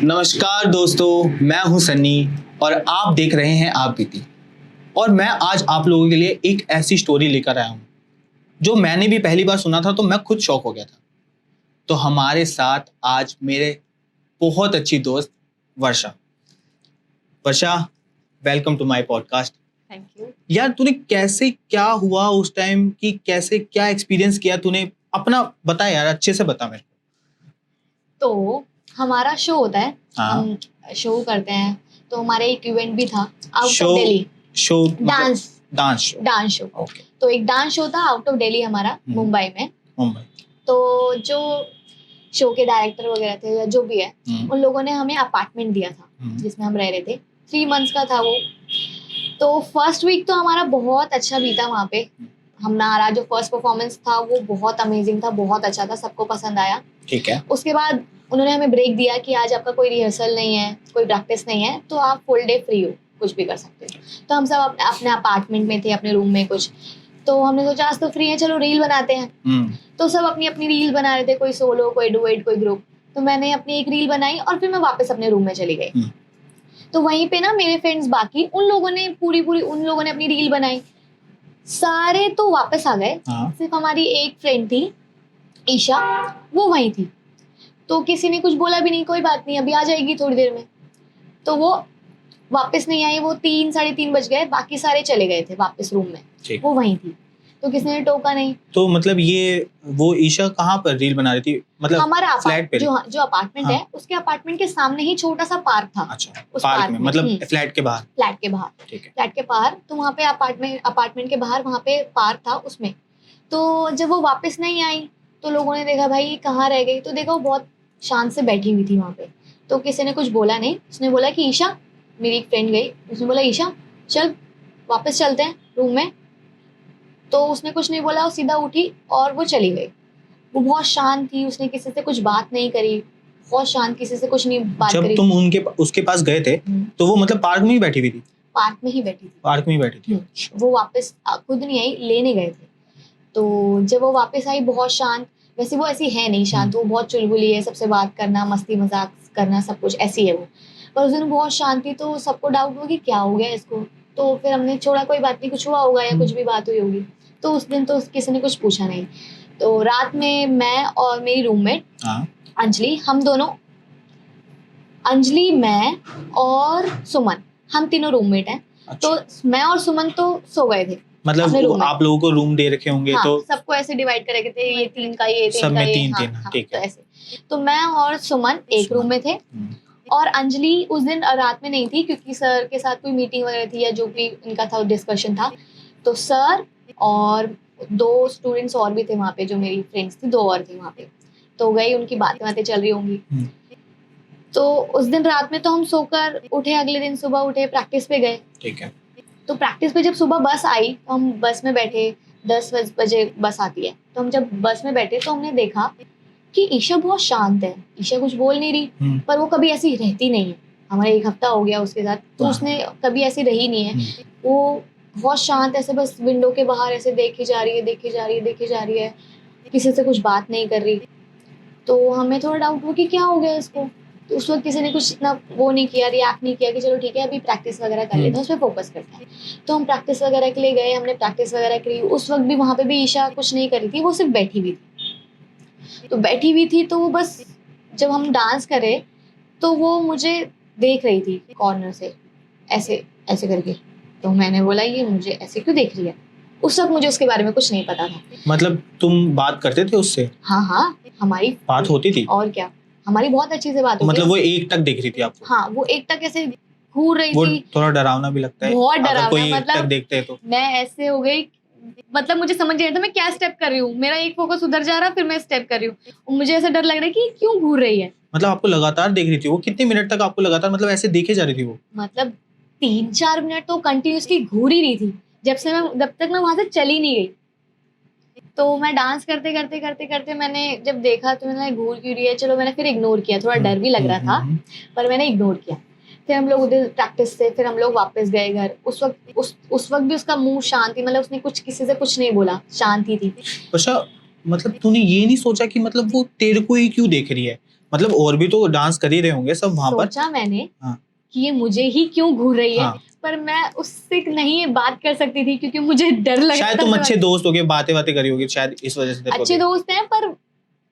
नमस्कार दोस्तों, मैं हूं सन्नी और आप देख रहे हैं आप बीती। और मैं आज आप लोगों के लिए एक ऐसी स्टोरी लेकर आया हूं जो मैंने भी पहली बार सुना था तो मैं खुद शॉक हो गया था। तो हमारे साथ आज मेरे बहुत अच्छी दोस्त Varsha. Varsha, welcome to my podcast. Thank you. यार तूने कैसे, क्या हुआ उस टाइम की, कैसे क्या एक्सपीरियंस किया तूने, अपना बता यार, अच्छे से बता मेरे को। तो हमारा शो होता है, हाँ। हम शो करते हैं। तो हमारा एक इवेंट भी था out show off Delhi, show dance dance show. Dance show. Okay. तो एक डांस शो था आउट ऑफ दिल्ली हमारा, मुंबई में। मुंबई। तो जो शो के डायरेक्टर वगैरह थे या जो भी है, उन लोगों ने हमें अपार्टमेंट दिया था जिसमें हम रह रहे थे। 3 मंथ्स का था वो। तो फर्स्ट वीक तो हमारा बहुत अच्छा बीता वहाँ पे। हमारा जो फर्स्ट परफॉर्मेंस था वो बहुत अमेजिंग था, बहुत अच्छा था, सबको पसंद आया। ठीक है। उसके बाद उन्होंने हमें ब्रेक दिया कि आज आपका कोई रिहर्सल नहीं है, कोई प्रैक्टिस नहीं है, तो आप फुल डे फ्री हो, कुछ भी कर सकते हो। तो हम सब अपने अपार्टमेंट में थे, अपने रूम में कुछ। तो हमने सोचा आज तो फ्री है, चलो रील बनाते हैं। तो सब अपनी अपनी रील बना रहे थे, कोई सोलो, कोई डुएट, कोई ग्रुप। तो मैंने अपनी एक रील बनाई और फिर मैं वापस अपने रूम में चली गई। तो वहीं पे ना मेरे फ्रेंड्स बाकी उन लोगों ने पूरी उन लोगों ने अपनी रील बनाई, सारे तो वापस आ गए। सिर्फ हमारी एक फ्रेंड थी ईशा, वो वहीं थी। तो किसी ने कुछ बोला भी नहीं, कोई बात नहीं, अभी आ जाएगी थोड़ी देर में। तो वो वापस नहीं आई, वो 3 साढ़े 3 बज गए, बाकी सारे चले गए थे वापस रूम में, वो वहीं थी। तो किसी ने टोका नहीं। तो मतलब ये वो ईशा कहाँ पर रील बना रही थी, मतलब हमारा फ्लैट पे? जो अपार्टमेंट है, उसके अपार्टमेंट के सामने ही छोटा सा पार्क था। अच्छा, उस पार्क में, मतलब फ्लैट के बाहर? फ्लैट के बाहर, ठीक है। फ्लैट के बाहर। तो वहाँ पे अपार्टमेंट के बाहर वहाँ पे पार्क था उसमें। तो जब वो वापस नहीं आई तो लोगों ने देखा भाई कहाँ रह गई, तो देखा वो बहुत शांत से बैठी हुई थी वहाँ पे। तो किसी ने कुछ बोला नहीं। उसने बोला कि ईशा, मेरी एक फ्रेंड गई, उसने बोला ईशा चल वापस चलते हैं रूम में। तो उसने कुछ नहीं बोला, वो सीधा उठी और वो चली गई। वो बहुत शांत थी, उसने किसी से कुछ बात नहीं करी, बहुत शांत, किसी से कुछ नहीं बात जब करी। तुम उसके पास गए थे तो वो मतलब पार्क में ही बैठी हुई थी? पार्क में ही बैठी थी। पार्क में ही बैठी थी। वो वापस खुद नहीं आई, लेने गए थे। तो जब वो वापस आई बहुत शांत, वैसे वो ऐसी है नहीं शांत, वो बहुत चुलबुली है, सबसे बात करना, मस्ती मजाक करना, सब कुछ ऐसी है वो। पर उस दिन बहुत शांत थी, तो सबको डाउट हुआ कि क्या हो गया इसको। तो फिर हमने छोड़ा, कोई बात नहीं, कुछ हुआ होगा या कुछ भी बात हुई होगी। तो उस दिन तो किसी ने कुछ पूछा नहीं। तो रात में मैं और मेरी रूममेट अंजलि, हम दोनों, अंजलि, मैं और सुमन, हम तीनों रूममेट हैं। तो मैं और सुमन तो सो गए थे, मतलब आप लोगों को रूम दे रखे होंगे? हाँ, तो सबको ऐसे डिवाइड कर रखे थे, ये 3 का, ये 3 सब का, में ये 3-3। ठीक तो है। ऐसे। तो मैं और सुमन एक रूम में थे। और अंजलि उस दिन रात में नहीं थी, क्योंकि सर के साथ कोई मीटिंग वगैरह थी या जो भी इनका था डिस्कशन था। तो सर और 2 स्टूडेंट्स और भी थे वहाँ पे, जो मेरी फ्रेंड्स थी, 2 और थी वहाँ पे। तो गई, उनकी बातें चल रही होंगी। तो उस दिन रात में तो हम सोकर उठे, अगले दिन सुबह उठे, प्रैक्टिस पे गए। ठीक है। तो प्रैक्टिस पे जब सुबह बस आई तो हम बस में बैठे, 10 बजे बस आती है। तो हम जब बस में बैठे तो हमने देखा कि ईशा बहुत शांत है, ईशा कुछ बोल नहीं रही। पर वो कभी ऐसी रहती नहीं है, हमारा 1 हफ्ता हो गया उसके साथ, तो उसने कभी ऐसी रही नहीं है। वो बहुत शांत, ऐसे बस विंडो के बाहर ऐसे देखी जा रही है, किसी से कुछ बात नहीं कर रही। तो हमें थोड़ा डाउट हुआ कि क्या हो गया इसको। तो उस वक्त किसी ने कुछ इतना वो नहीं किया, रिएक्ट नहीं किया कि चलो ठीक है अभी प्रैक्टिस वगैरह कर लेते हैं, उस पर फोकस करते हैं। तो हम प्रैक्टिस वगैरह के लिए गए, हमने प्रैक्टिस वगैरह करी। उस वक्त भी वहाँ पे भी ईशा कुछ नहीं करी थी, वो सिर्फ बैठी हुई थी। तो बैठी हुई थी तो वो बस, जब हम डांस करे तो वो मुझे देख रही थी कॉर्नर से, ऐसे ऐसे करके। तो मैंने बोला ये मुझे ऐसे क्यों देख रही है। उस वक्त मुझे उसके बारे में कुछ नहीं पता था। मतलब तुम बात करते थे उससे? हाँ, हमारी बात होती थी? और क्या, हमारी बहुत अच्छी से बात होती। मतलब वो एक टक देख रही थी आपको? हाँ, वो एक टक ऐसे घूर रही वो थी। थोड़ा डरावना भी लगता है, बहुत अगर कोई डरावना, एक टक देखते है तो। मैं ऐसे हो गई, मतलब मुझे समझ नहीं आता मैं क्या स्टेप कर रही हूँ। मेरा एक फोकस उधर जा रहा, फिर मैं स्टेप कर रही हूँ। मुझे ऐसा डर लग रहा है कि क्यों घूर रही है। मतलब आपको लगातार देख रही थी वो? कितने मिनट तक आपको लगातार मतलब ऐसे देखे जा रही थी वो? मतलब 3-4 मिनट तो कंटिन्यूसली घूर ही रही थी, जब तक मैं वहां से चली नहीं गई। तो मैं डांस करते मैंने जब देखा तो मैंने घूर क्यों रही है, चलो मैंने फिर इग्नोर किया। थोड़ा डर भी लग रहा था, पर मैंने इग्नोर किया। फिर हम लोग उधर प्रैक्टिस से फिर हम लोग वापस गए घर। उस वक्त भी उसका मुंह शांत थी, मतलब उसने किसी से कुछ नहीं बोला, शांति थी। अच्छा, मतलब तूने ये नहीं सोचा कि मतलब वो तेरे को ही क्यों देख रही है? मतलब और भी तो डांस कर ही रहे होंगे सब वहां पर। सोचा मैंने हाँ। कि ये मुझे ही क्यों घूर रही है, हाँ। पर मैं उससे नहीं ये बात कर सकती थी क्योंकि मुझे डर लगता शायद तुम अच्छे दोस्त हो गए, बातें करी होगी, शायद इस वजह से तेरे को अच्छे देख- दोस्त हैं, पर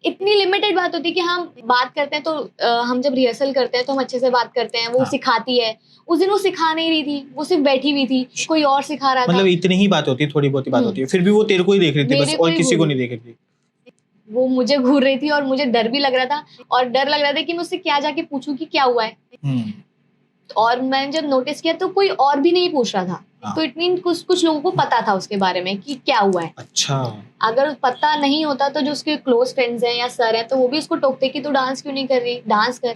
इतनी लिमिटेड बात होती है कि हम बात करते हैं तो हम जब रिहर्सल करते हैं तो हम अच्छे से बात करते हैं, वो हाँ। सिखाती है। उस दिन वो सिखा नहीं रही थी, वो सिर्फ बैठी हुई थी, कोई और सिखा रहा था। मतलब इतनी ही बात होती है, थोड़ी बहुत ही बात हम्म। होती है, फिर भी वो तेरे को ही देख रही थी मेरे बस, को और ही किसी को घूर नहीं देख रही थी। वो मुझे घूर रही थी और मुझे डर भी लग रहा था, और डर लग रहा था कि मैं उससे क्या जाके पूछूं कि क्या हुआ है। हम्म। और मैंने जब नोटिस किया तो कोई और भी नहीं पूछ रहा था, हाँ। तो इट मीन कुछ लोगों को पता था उसके बारे में कि क्या हुआ है। अच्छा। अगर पता नहीं होता तो जो उसके क्लोज फ्रेंड्स हैं या सर हैं तो वो भी उसको टोकते कि तू डांस क्यों नहीं कर रही, डांस कर।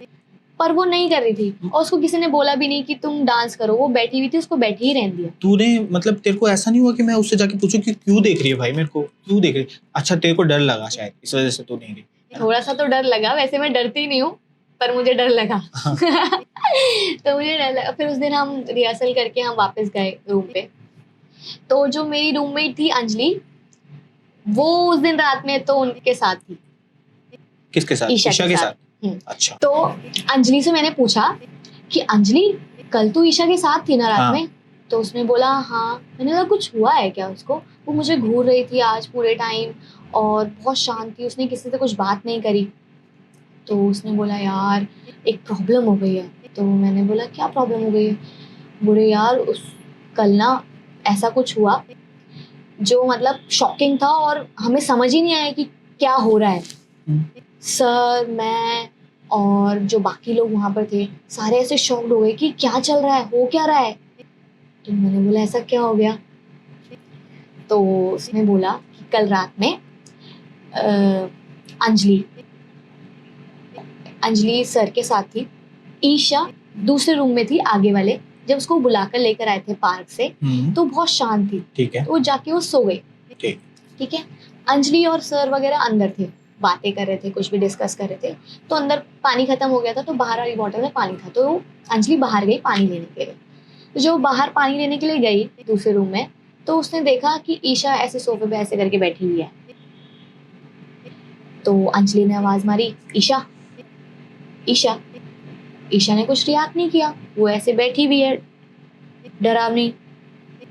पर वो नहीं कर रही थी, और उसको किसी ने बोला भी नहीं कि तुम डांस करो, वो बैठी हुई थी, उसको बैठी ही रहने दिया। तूने मतलब तेरे को ऐसा नहीं हुआ कि मैं उससे जाके पूछूं कि क्यों देख रही है भाई मेरे को, क्यों देख रही है? अच्छा तेरे को डर लगा शायद इस वजह से तू नहीं गई, है ना? थोड़ा सा तो डर लगा, वैसे मैं डरती नहीं हूँ, पर मुझे डर लगा। हाँ। तो मुझे डर लगा। फिर उस दिन हम रिहर्सल करके हम वापस गए रूम पे, तो जो मेरी रूममेट थी अंजलि, वो उस दिन रात में तो उनके साथ थी, किसके साथ? ईशा के साथ। अच्छा। तो अंजलि से मैंने पूछा कि अंजलि कल तू ईशा के साथ थी ना रात हाँ। में? तो उसने बोला हाँ। मैंने कहा कुछ हुआ है क्या उसको? वो मुझे घूर रही थी आज पूरे टाइम और बहुत शांत थी, उसने किसी से कुछ बात नहीं करी। तो उसने बोला यार एक प्रॉब्लम हो गई है। तो मैंने बोला क्या प्रॉब्लम हो गई है? बोले यार उस कल ना ऐसा कुछ हुआ जो मतलब शॉकिंग था और हमें समझ ही नहीं आया कि क्या हो रहा है। सर, मैं और जो बाकी लोग वहां पर थे सारे ऐसे शॉक्ड हो गए कि क्या चल रहा है, हो क्या रहा है। तो मैंने बोला ऐसा क्या हो गया? तो उसने बोला कि कल रात में अंजलि सर के साथ थी, ईशा दूसरे रूम में थी आगे वाले। जब उसको बुलाकर लेकर आए थे पार्क से तो बहुत शांत थी, ठीक है। तो वो जाके वो सो गई। ठीक। ठीक है। अंजलि और सर वगैरह अंदर थे, बातें कर रहे थे, कुछ भी डिस्कस कर रहे थे। तो अंदर पानी खत्म हो गया था, तो बाहर वाली बॉटल में पानी था, तो अंजलि बाहर गई पानी लेने के लिए। तो जो बाहर पानी लेने के लिए गई दूसरे रूम में, तो उसने देखा कि ईशा ऐसे सोफे पे ऐसे करके बैठी हुई है। तो अंजलि ने आवाज मारी, ईशा ईशा। ईशा ने कुछ रिएक्ट नहीं किया, वो ऐसे बैठी हुई है डरावनी,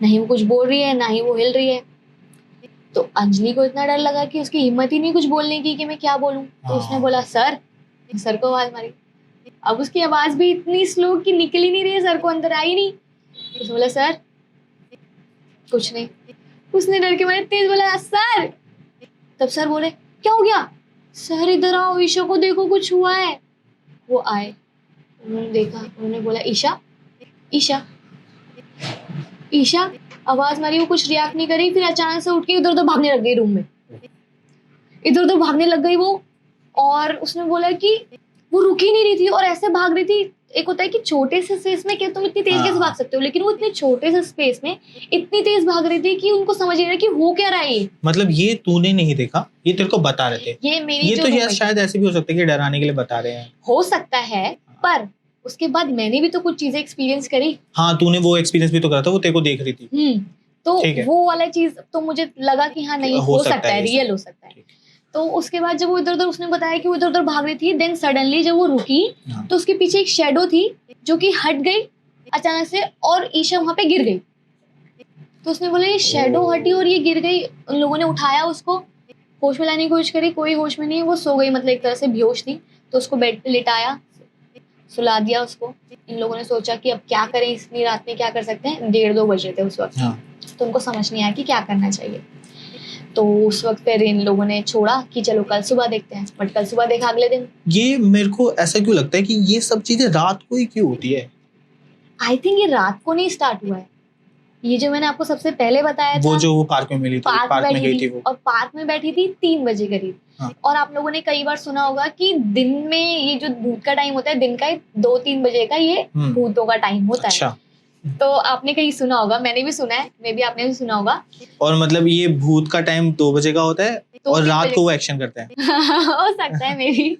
नहीं वो कुछ बोल रही है ना ही वो हिल रही है। तो अंजलि को इतना डर लगा कि उसकी हिम्मत ही नहीं कुछ बोलने की कि मैं क्या बोलूं। तो उसने बोला सर को आवाज मारी। अब उसकी आवाज भी इतनी स्लो कि निकल ही नहीं रही है, सर को अंदर आई नहीं। तो उसने बोला सर, कुछ नहीं। उसने डर के मारे तेज बोला सर। तब सर बोले क्या हो गया? सर इधर आओ, ईशा को देखो कुछ हुआ है। वो आए, उन्होंने देखा, उन्होंने बोला ईशा ईशा ईशा। आवाज मारी, वो कुछ रिएक्ट नहीं करी। फिर अचानक से उठ के इधर उधर भागने लग गई रूम में, इधर उधर भागने लग गई वो। और उसने बोला कि वो रुक ही नहीं रही थी और ऐसे भाग रही थी। एक होता है कि छोटे से स्पेस में क्या तुम इतनी तेज कैसे भाग सकते हो, लेकिन वो इतने छोटे से स्पेस में इतनी तेज भाग रही थी कि उनको समझ नहीं रहा कि हो क्या रहा है ये। मतलब ये तूने नहीं देखा, ये तेरे को बता रहे थे? ये मेरी ये जो तो यार roommate- शायद ऐसे भी हो सकता है कि डराने के लिए बता रहे हैं। हो सकता है, पर उसके बाद मैंने भी तो कुछ चीजें एक्सपीरियंस करी। हाँ, तूने वो एक्सपीरियंस भी तो करा था, वो तेरे को देख रही थी। तो ठीक है। वो वाला चीज तो मुझे लगा कि हाँ नहीं हो सकता है, ये रियल सब। हो सकता है। तो उसके बाद जब वो इधर उधर, उसने बताया कि वो इधर उधर भाग रही थी, देन सडनली जब वो रुकी हाँ। तो उसके पीछे एक शेडो थी जो कि हट गई अचानक से, और ईशा वहां पे गिर गई। तो उसने बोला ये शेडो हटी और ये गिर गई। उन लोगों ने उठाया उसको, होश में लाने की कोशिश करी, कोई होश में नहीं है, वो सो गई, मतलब एक तरह से बेहोश थी। तो उसको बेड पे लिटाया, सुला दिया उसको। इन लोगों ने सोचा कि अब क्या करें, इतनी रात में क्या कर सकते हैं, 1:30-2 बजे थे उस वक्त। हाँ। तो उनको समझ नहीं आया कि क्या करना चाहिए। तो उस वक्त फिर इन लोगों ने छोड़ा कि चलो कल सुबह देखते हैं, बट कल सुबह देखा अगले दिन। ये मेरे को ऐसा क्यों लगता है कि ये सब चीजें रात को ही क्यों होती है? आई थिंक ये रात को नहीं स्टार्ट हुआ है, ये जो मैंने आपको सबसे पहले बताया था, वो जो वो पार्क में मिली थी, पार्क में गई थी वो। और पार्क में बैठी थी 3 बजे करीब। हाँ। और आप लोगों ने कई बार सुना होगा कि दिन में ये जो भूत का टाइम होता है, दिन का 2-3 बजे का ये भूतों का टाइम होता है। अच्छा। तो आपने कहीं सुना होगा, मैंने भी सुना है, मे बी आपने भी सुना होगा। और मतलब ये भूत का टाइम 2 बजे का होता है और 2-3 रात बजे को वो एक्शन करते हैं। हो सकता है मे बी।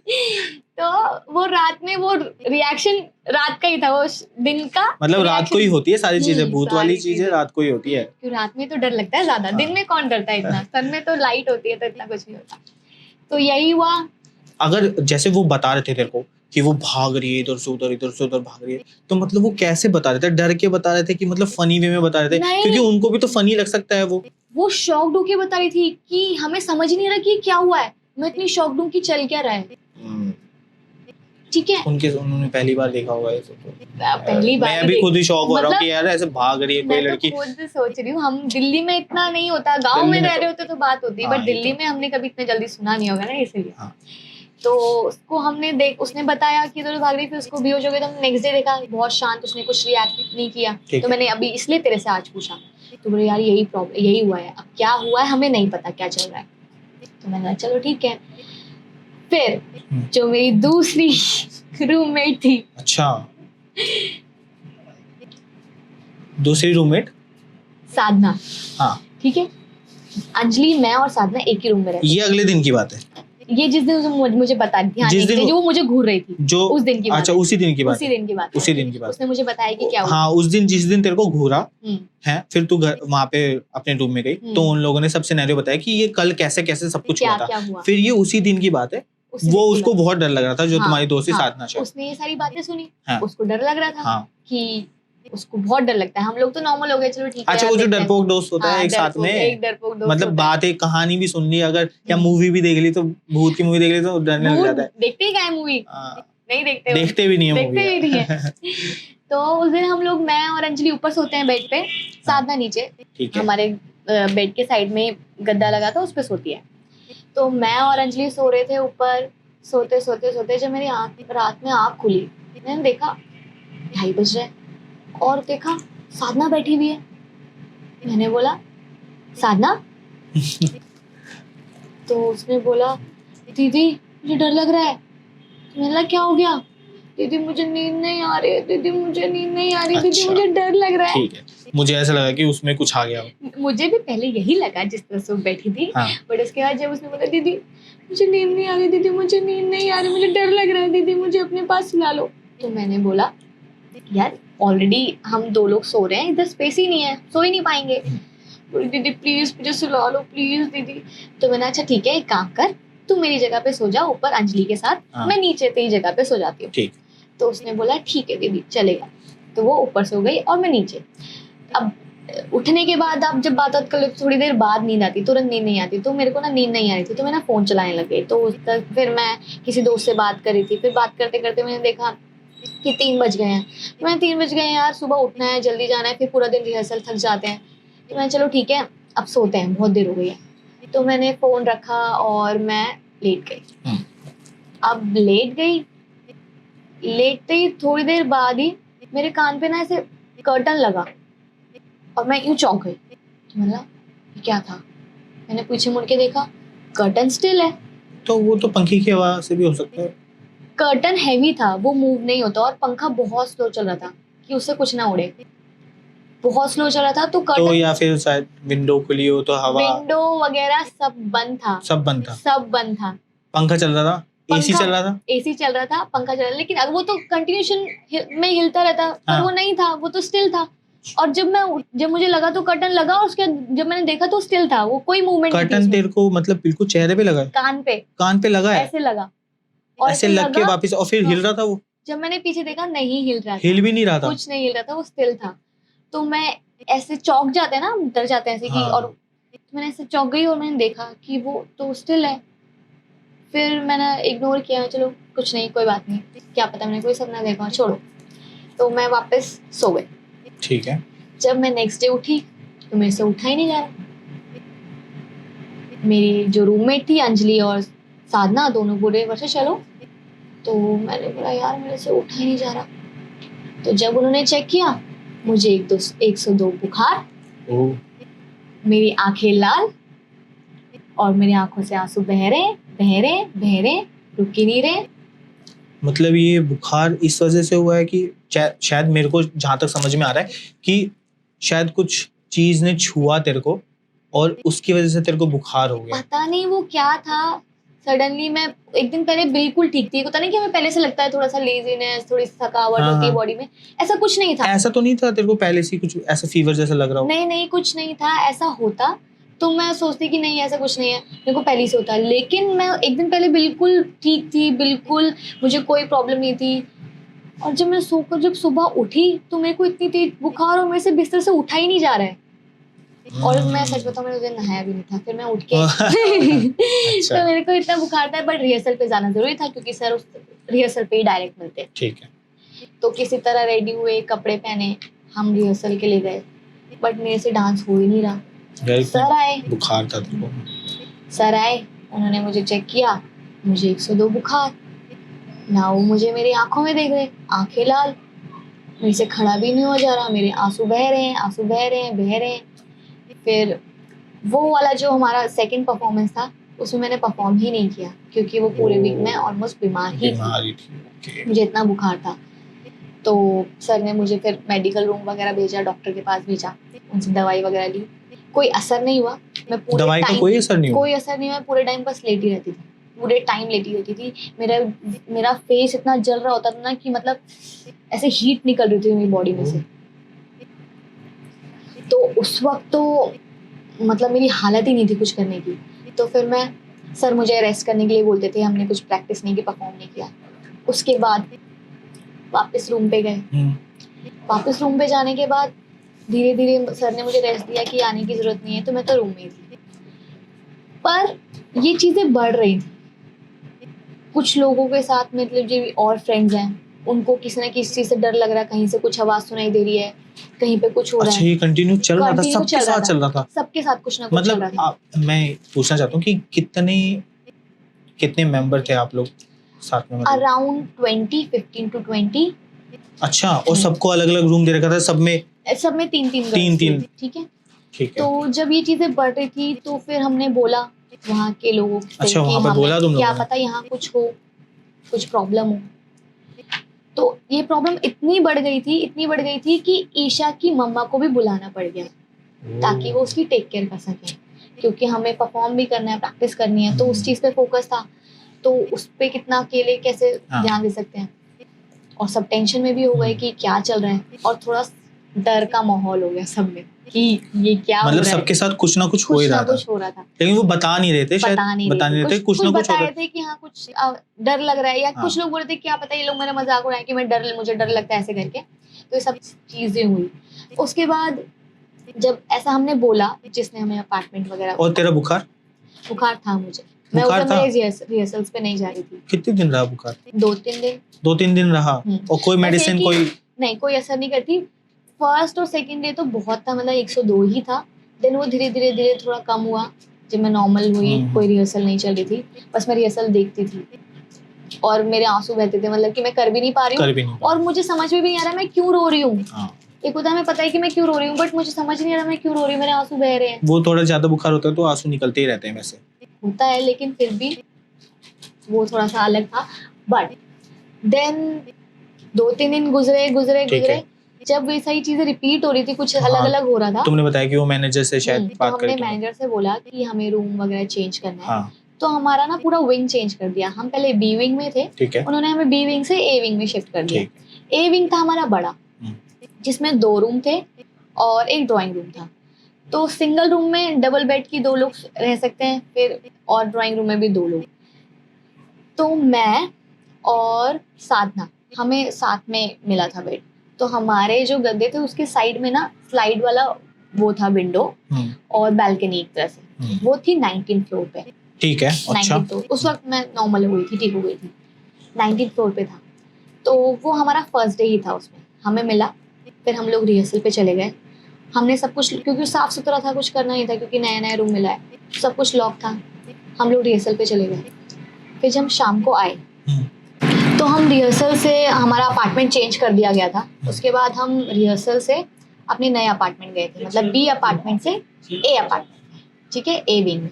तो वो रात में वो रिएक्शन रात का ही था, वो दिन का मतलब रात को ही होती है सारी चीजें, भूत वाली सारी चीजें रात को ही होती है। क्यों रात में तो डर लगता है ज्यादा, दिन में कौन डरता है इतना, सन में तो लाइट होती है तो इतना कुछ नहीं होता। तो यही हुआ, अगर जैसे वो बता रहे थे तेरे को कि वो भाग रही है इधर से उधर भाग रही है, तो मतलब वो कैसे बता रहे थे? डर के बता रहे थे कि मतलब फनी वे में बता रहे थे? नहीं। क्योंकि उनको भी तो फनी लग सकता है वो शॉक्ड होके बता रही थी कि हमें समझ ही नहीं रहा कि क्या हुआ है, मैं इतनी शॉक्ड हूँ कि चल क्या रहा है। ठीक है, उन्होंने पहली बार देखा होगा ये सब। पहली बार मैं भी खुद ही शॉक हो रहा हूँ कि मतलब यार ऐसे भाग रही है कोई मैं तो लड़की। खुद सोच रही हूँ, हम दिल्ली में इतना नहीं होता, गांव दिल्ली में में रह तो- रहे होते तो बात होती, हाँ, बट ये दिल्ली तो- में हमने कभी इतने जल्दी सुना नहीं होगा ना, इसलिए। हाँ। तो उसको हमने उसने बताया कि इधर भाग रही थी, उसको बेहोश हो गया, तो हमने नेक्स्ट डे देखा बहुत शांत, उसने कुछ रिएक्ट नहीं किया। ठीक तो है। मैंने अभी इसलिए तेरे से आज पूछा, तो बोले यार यही प्रॉब्लम, यही हुआ है, अब क्या हुआ है हमें नहीं पता क्या चल रहा है। तो मैंने कहा चलो ठीक है। फिर जो मेरी दूसरी रूममेट थी, अच्छा, दूसरी रूममेट साधना, हाँ, ठीक है, अंजलि, मैं और साधना एक ही रूम में रहते। ये अगले दिन की बात है? ये जिस दिन उसने मुझे बता ध्यान जिस नहीं दिन दिया, जो वो मुझे घूर रही थी, जो उस दिन की बात अच्छा है। उसी दिन की बात उसी है। दिन की बात है। उसी दिन की बात उसने मुझे बताया कि क्या हुआ। हाँ, उस दिन जिस दिन तेरे को घूरा हम्म, है, फिर तू घर वहां पे अपने रूम में गई, तो उन लोगों ने सब सिनेरियो बताया कि ये कल कैसे कैसे सब कुछ क्या हुआ क्या था। हुआ। फिर ये उसी दिन की बात है, उसी दिन वो की उसको बात है। बहुत डर लग रहा था, जो हाँ, तुम्हारी दोस्ती हाँ, साधना शायद। उसने ये सारी बातें सुनी, हाँ। उसको डर लग रहा था हाँ। कि उसको बहुत डर लगता है। हम लोग तो नॉर्मल हो गए, चलो ठीक है अच्छा, यार, वो जो देखते हैं। डरपोक दोस्त होता है हाँ, एक साथ में, एक डरपोक दोस्त मतलब होता है। बात एक कहानी भी सुन ली, अगर या हम्म। मूवी भी देख ली, तो भूत की मूवी देख ली तो डरने लग भूत जाता है। देखते ही क्या है मूवी, हाँ, नहीं देखते, देखते भी नहीं है देखते मूवी भी नहीं है। तो उस दिन हम लोग, मैं और अंजलि ऊपर सोते हैं बेड पे, साधना नीचे। ठीक है। हमारे बेड के साइड में गद्दा लगा था, उस पे सोती है। तो मैं और अंजलि सो रहे थे ऊपर, सोते सोते सोते जब मेरी रात में आँख खुली, मैंने देखा 2:30 बज रहे हैं, और देखा साधना बैठी हुई है। मैंने बोला साधना, तो उसने बोला दीदी मुझे डर लग रहा है। मैंने बोला क्या हो गया? दीदी मुझे नींद नहीं आ रही है, दीदी मुझे नींद नहीं आ रही, दीदी अच्छा। मुझे डर लग रहा है। ठीक है, मुझे ऐसा लगा कि उसमें कुछ आ गया हो। मुझे भी पहले यही लगा जिस तरह से वो बैठी थी। हाँ। बट उसके बाद जब उसने बोला दीदी मुझे नींद नहीं आ रही, दीदी मुझे नींद नहीं आ रही, मुझे डर लग रहा है, दीदी मुझे अपने पास सुला लो। तो मैंने बोला यार ऑलरेडी हम 2 लोग सो रहे हैं, इधर स्पेस ही नहीं है, सो ही नहीं पाएंगे। बोली दीदी प्लीज मुझे सुला लो प्लीज दीदी। तो मैंने अच्छा ठीक है, एक काम कर, तू मेरी जगह पे सो जा ऊपर अंजलि के साथ, हाँ। मैं नीचे तेरी जगह पे सो जाती हूँ। ठीक। तो उसने बोला ठीक है दीदी चलेगा। तो वो ऊपर सो गई और मैं नीचे। अब उठने के बाद आप जब बात कर लो, थोड़ी देर बाद नींद आती, तुरंत नींद नहीं आती। तो मेरे को ना नींद नहीं आ रही थी, तो मैं ना फोन चलाने लग गई। तो उस तक फिर मैं किसी दोस्त से बात कर रही थी, फिर बात करते करते मैंने देखा कि 3 बज गए हैं। तो मैं 3 बज गए यार, सुबह उठना है, जल्दी जाना है, फिर पूरा दिन रिहर्सल, थक जाते हैं। तो मैं चलो ठीक है अब सोते हैं, बहुत देर हो गई है। तो मैंने फोन रखा और मैं लेट गई। अब लेटते ही थोड़ी देर बाद ही मेरे कान पे ना ऐसे कर्टन लगा और मैं यूं चौंक गई। तो मैंने कहा, ये क्या था? मैंने पीछे मुड़ के देखा, कर्टन स्टिल है। तो वो तो पंखे की हवा से भी हो सकता है। कर्टन हैवी था, वो मूव नहीं होता, और पंखा बहुत स्लो चल रहा था कि उससे कुछ ना उड़े, बहुत स्लो चल रहा था। तो तो कर्टन, या फिर शायद विंडो खुली हो तो हवा, विंडो वगैरह सब बंद था, सब बंद था, सब बंद था। पंखा चल रहा था, एसी चल रहा था। एसी चल रहा था, पंखा चल रहा था, लेकिन अब वो तो कंटिन्यूशन में हिलता रहता, पर हाँ। वो नहीं था, वो तो स्टिल था। और जब मुझे लगा तो कर्टन लगा, और उसके जब मैंने देखा तो स्टिल था, वो कोई मूवमेंट नहीं थी कर्टन उसमें। तेरे को मतलब बिल्कुल चेहरे पे लगा है? कान पे लगा है? ऐसे लगा, और ऐसे लग के लगा, वापस, और फिर हिल रहा था वो? जब मैंने पीछे देखा नहीं हिल रहा था, हिल भी नहीं रहा था? कुछ नहीं हिल रहा था, वो स्टिल था। तो मैं ऐसे चौंक जाते हैं ना, डर जाते हैं ऐसे कि, हाँ। और मैंने ऐसे चौंक गई और मैंने देखा कि वो तो स्टिल है। फिर मैंने इग्नोर किया, चलो कुछ नहीं, कोई बात नहीं, क्या पता मैंने कोई सपना देखा, छोड़ो। तो मैं वापस सो गई। ठीक है। जब मैं नेक्स्ट डे उठी तो मेरे से उठा ही नहीं जा रहा। मेरी जो रूममेट थी अंजलि और साधना, दोनों बोले वर्षा चलो। तो मैंने बोला यार मेरे से उठा ही नहीं जा रहा। तो जब उन्होंने चेक किया, मुझे 102 बुखार, मेरी आंखें लाल, और मेरी आंखों से आंसू बह रहे, रुक ही नहीं रहे। मतलब ये बुखार इस वजह से हुआ है कि शायद मेरे को जहां तक समझ में आ रहा है कि शायद कुछ चीज ने छुआ तेरे को और उसकी वजह से तेरे को बुखार हो गया। पता नहीं वो क्या था, सडनली मैं एक दिन पहले बिल्कुल ठीक थी। पता नहीं कि हमें पहले से लगता है थोड़ा सा लेजीनेस, थोड़ी सी थकावट हाँ, होती है हाँ। बॉडी में, ऐसा कुछ नहीं था। ऐसा तो नहीं था तेरे को पहले से कुछ ऐसा फीवर जैसा लग रहा हो? नहीं कुछ नहीं था, ऐसा होता तो मैं सोचती कि नहीं ऐसा कुछ नहीं है, मेरे को पहले से होता है। लेकिन मैं एक दिन पहले बिल्कुल ठीक थी, बिल्कुल मुझे कोई प्रॉब्लम नहीं थी। और जब मैं सोकर जब सुबह उठी तो मेरे को इतनी तेज बुखार और मेरे से बिस्तर से उठा ही नहीं जा रहा है। और मैं सच बताऊं, मैंने उस दिन नहाया भी नहीं था। फिर मैं उठ के अच्छा। तो मेरे को इतना बुखार था, बट रिहर्सल पे जाना जरूरी था क्योंकि सर उस रिहर्सल पे ही डायरेक्ट मिलते। ठीक है। तो किसी तरह रेडी हुए, कपड़े पहने, हम रिहर्सल के लिए गए, बट मेरे से डांस हो ही नहीं रहा। सर आए, बुखार था तेरे को? सर आए, उन्होंने मुझे चेक किया, मुझे 102 बुखार ना। वो मुझे मेरी आंखों में देख रहे, आंखें लाल, मेरे से खड़ा भी नहीं हो जा रहा, मेरे आंसू बह रहे हैं, आंसू बह रहे हैं, बह रहे हैं। फिर वो वाला जो हमारा सेकंड परफॉर्मेंस था उसमें मैंने परफॉर्म ही नहीं किया क्योंकि वो पूरे वीक में ऑलमोस्ट बीमार ही थी। मुझे इतना बुखार था। तो सर ने मुझे फिर मेडिकल रूम वगैरह भेजा, डॉक्टर के पास भेजा, उनसे दवाई वगैरह ली, कोई असर नहीं हुआ। मैं पूरे दवाई का टाइम कोई असर नहीं हुआ? कोई असर नहीं हुआ, पूरे टाइम बस लेटी रहती थी, पूरे टाइम लेटी रहती थी। मेरा फेस इतना जल रहा होता था ना कि मतलब ऐसे हीट निकल रही थी मेरी बॉडी में से। तो उस वक्त तो मतलब मेरी हालत ही नहीं थी कुछ करने की। तो फिर सर मुझे रेस्ट करने के लिए बोलते थे, हमने कुछ प्रैक्टिस नहीं की, परफॉर्म नहीं किया। उसके बाद वापस रूम पे गए। वापस रूम पे जाने के बाद धीरे धीरे सर ने मुझे रेस्ट दिया कि आने की जरूरत नहीं है, तो मैं तो रूम में ही थी। पर ये चीजें बढ़ रही थी कुछ लोगों के साथ, मतलब जो और फ्रेंड्स हैं उनको किसी ना किसी चीज से डर लग रहा है, कहीं से कुछ आवाज सुनाई दे रही है, कहीं पे कुछ हो रहा है। अच्छा, ये कंटिन्यू चल रहा था? Continue सबके चल रहा साथ था। चल रहा था? सबके साथ कुछ ना कुछ चल रहा मतलब था। मैं पूछना चाहता हूँ कि कितने मेंबर थे आप लोग साथ में? मतलब अराउंड 15 to 20। अच्छा, और सबको अलग अलग रूम दे रखा था? सब में तीन तीन। ठीक है। ठीक है। तो जब ये चीजें बढ़ रही थी तो फिर हमने बोला वहाँ के लोगों से अच्छा, कि वहाँ पे बोला तुम क्या लोगों ने? पता यहाँ कुछ हो, कुछ प्रॉब्लम हो। तो ये प्रॉब्लम इतनी बढ़ गई थी कि ईशा की मम्मा को भी बुलाना पड़ गया ताकि वो उसकी टेक केयर कर सके, क्योंकि हमें परफॉर्म भी करना है, प्रैक्टिस करनी है, तो उस चीज पे फोकस था। तो उस पे कितना अकेले कैसे हाँ। ध्यान दे सकते हैं। और सब टेंशन में भी हो गए कि क्या चल रहा है, और थोड़ा डर का माहौल हो गया सब में कि ये क्या हो मतलब रहा है। सबके साथ कुछ ना कुछ हो ही रहा था, लेकिन वो बता नहीं रहे थे, शायद बता नहीं रहे थे, कुछ ना कुछ बता रहे थे कि हाँ कुछ डर लग रहा है, या हाँ। कुछ लोग बोल रहे थे क्या पता ये लोग मेरा मजाक उड़ाए कि मुझे डर लगता है ऐसे करके। तो ये सब चीजें हुई। उसके बाद जब ऐसा हमने बोला, जिसने हमें अपार्टमेंट वगैरह, और तेरा बुखार था मुझे, मैं उस समय रिहर्सल्स पे नहीं जा रही थी। कितने दिन रहा बुखार? 2-3 दिन रहा। और कोई मेडिसिन कोई असर नहीं करती। फर्स्ट और सेकंड डे तो बहुत था, मतलब 102 ही था। देन वो धीरे धीरे थोड़ा कम हुआ जब मैं नॉर्मल हुई। कोई रिहर्सल नहीं चल रही थी, बस मैं रिहर्सल देखती थी और मेरे आंसू बहते थे, मतलब कि मैं कर भी नहीं पा रही हूँ और मुझे समझ में भी नहीं आ रहा मैं क्यों रो रही हूँ। एक होता है मैं पता है कि मैं क्यों रो रही हूँ, बट मुझे समझ नहीं आ रहा मैं क्यों रो रही हूँ, मेरे आंसू बह रहे हैं। वो थोड़ा ज्यादा बुखार होता है तो आंसू निकलते ही रहते हैं, वैसे होता है, लेकिन फिर भी वो थोड़ा सा अलग था। बट देन 2-3 दिन गुजरे, जब ये सारी चीजें रिपीट हो रही थी, कुछ अलग अलग हो रहा था। तुमने बताया कि वो मैनेजर से शायद बात हमने मैनेजर से बोला कि हमें रूम वगैरह चेंज करना है। हाँ। तो हमारा ना पूरा विंग चेंज कर दिया। हम पहले बी विंग में थे, ठीक है। उन्होंने हमें बी विंग से ए विंग में शिफ्ट कर दिया। ए विंग था हमारा बड़ा, जिसमें 2 रूम थे और एक ड्राइंग रूम था। तो सिंगल रूम में डबल बेड की 2 लोग रह सकते हैं, फिर और ड्राइंग रूम में भी 2 लोग। तो मैं और साधना, हमें साथ में मिला था बेड। तो हमारे जो गद्दे थे उसके साइड में ना स्लाइड वाला वो था विंडो और बालकनी एक तरह से। वो थी 19th फ्लोर पे। ठीक है। अच्छा। उस वक्त मैं नॉर्मल हुई थी, ठीक हो गई थी। 19th फ्लोर पे था। तो वो हमारा फर्स्ट डे ही था, उसमें हमें मिला। फिर हम लोग रिहर्सल पे चले गए। हमने सब कुछ, क्योंकि साफ सुथरा था, कुछ करना ही था क्योंकि नया नया रूम मिला है, सब कुछ लॉक था। हम लोग रिहर्सल पे चले गए। फिर जब हम शाम को आए तो हम रिहर्सल से, हमारा अपार्टमेंट चेंज कर दिया गया था। उसके बाद हम रिहर्सल से अपने नए अपार्टमेंट गए थे, मतलब बी अपार्टमेंट से ए अपार्टमेंट, ठीक है, ए विंग में।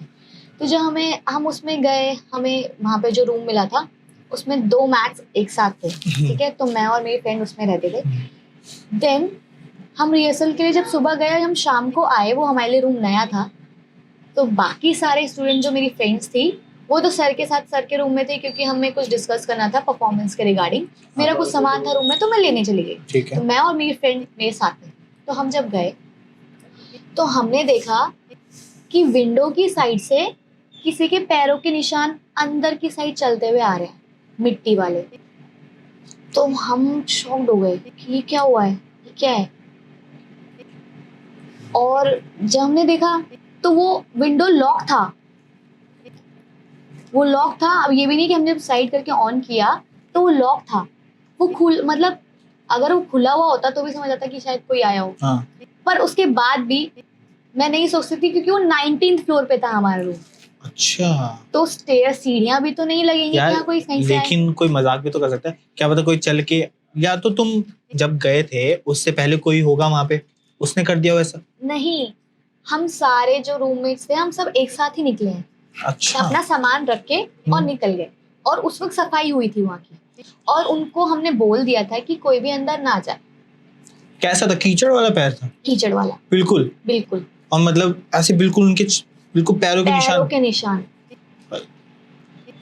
तो जब हम उसमें गए, हमें वहाँ पे जो रूम मिला था उसमें 2 मैट्स एक साथ थे, ठीक है। तो मैं और मेरी फ्रेंड उसमें रहते थे। देन हम रिहर्सल के लिए जब सुबह गए, हम शाम को आए, वो हमारे लिए रूम नया था। तो बाकी सारे स्टूडेंट जो मेरी फ्रेंड्स थी वो तो सर के साथ सर के रूम में थे, क्योंकि हमें कुछ डिस्कस करना था परफॉर्मेंस के रिगार्डिंग। मेरा कुछ सामान था रूम में तो मैं लेने चली गई। तो मैं और मेरी फ्रेंड मेरे साथ में, तो हम जब गए तो हमने देखा कि विंडो की साइड से किसी के पैरों के निशान अंदर की साइड चलते हुए आ रहे हैं, मिट्टी वाले। तो हम शॉक्ड हो गए कि ये क्या हुआ है, ये क्या है। और जब हमने देखा तो वो विंडो लॉक था, वो लॉक था। अब ये भी नहीं कि हमने साइड करके ऑन किया, तो वो लॉक था। वो मतलब अगर वो खुला हुआ होता तो भी समझ आता कि शायद कोई आया हो। हाँ। पर उसके बाद भी मैं नहीं सोच सकती, क्योंकि वो 19th फ्लोर पे था हमारा रूम। अच्छा तो स्टेयर सीढ़ियां भी तो नहीं लगेंगी कि यार, यहाँ कोई कहीं से आए। लेकिन कोई मजाक भी तो कर सकता है, क्या पता कोई चल के, या तो तुम जब गए थे उससे पहले कोई होगा वहां पे, उसने कर दिया वैसा। नहीं, हम सारे जो रूममेट्स थे हम सब एक साथ ही निकले हैं, अच्छा। अपना सामान रख के और निकल गए। और उस वक्त सफाई हुई थी वहां की, और उनको हमने बोल दिया था कि कोई भी अंदर ना जाए। कैसा था, कीचड़ वाला पैर था? कीचड़ वाला, बिल्कुल। बिल्कुल और मतलब ऐसे बिल्कुल उनके बिल्कुल पैरों के पैरों निशान, के निशान।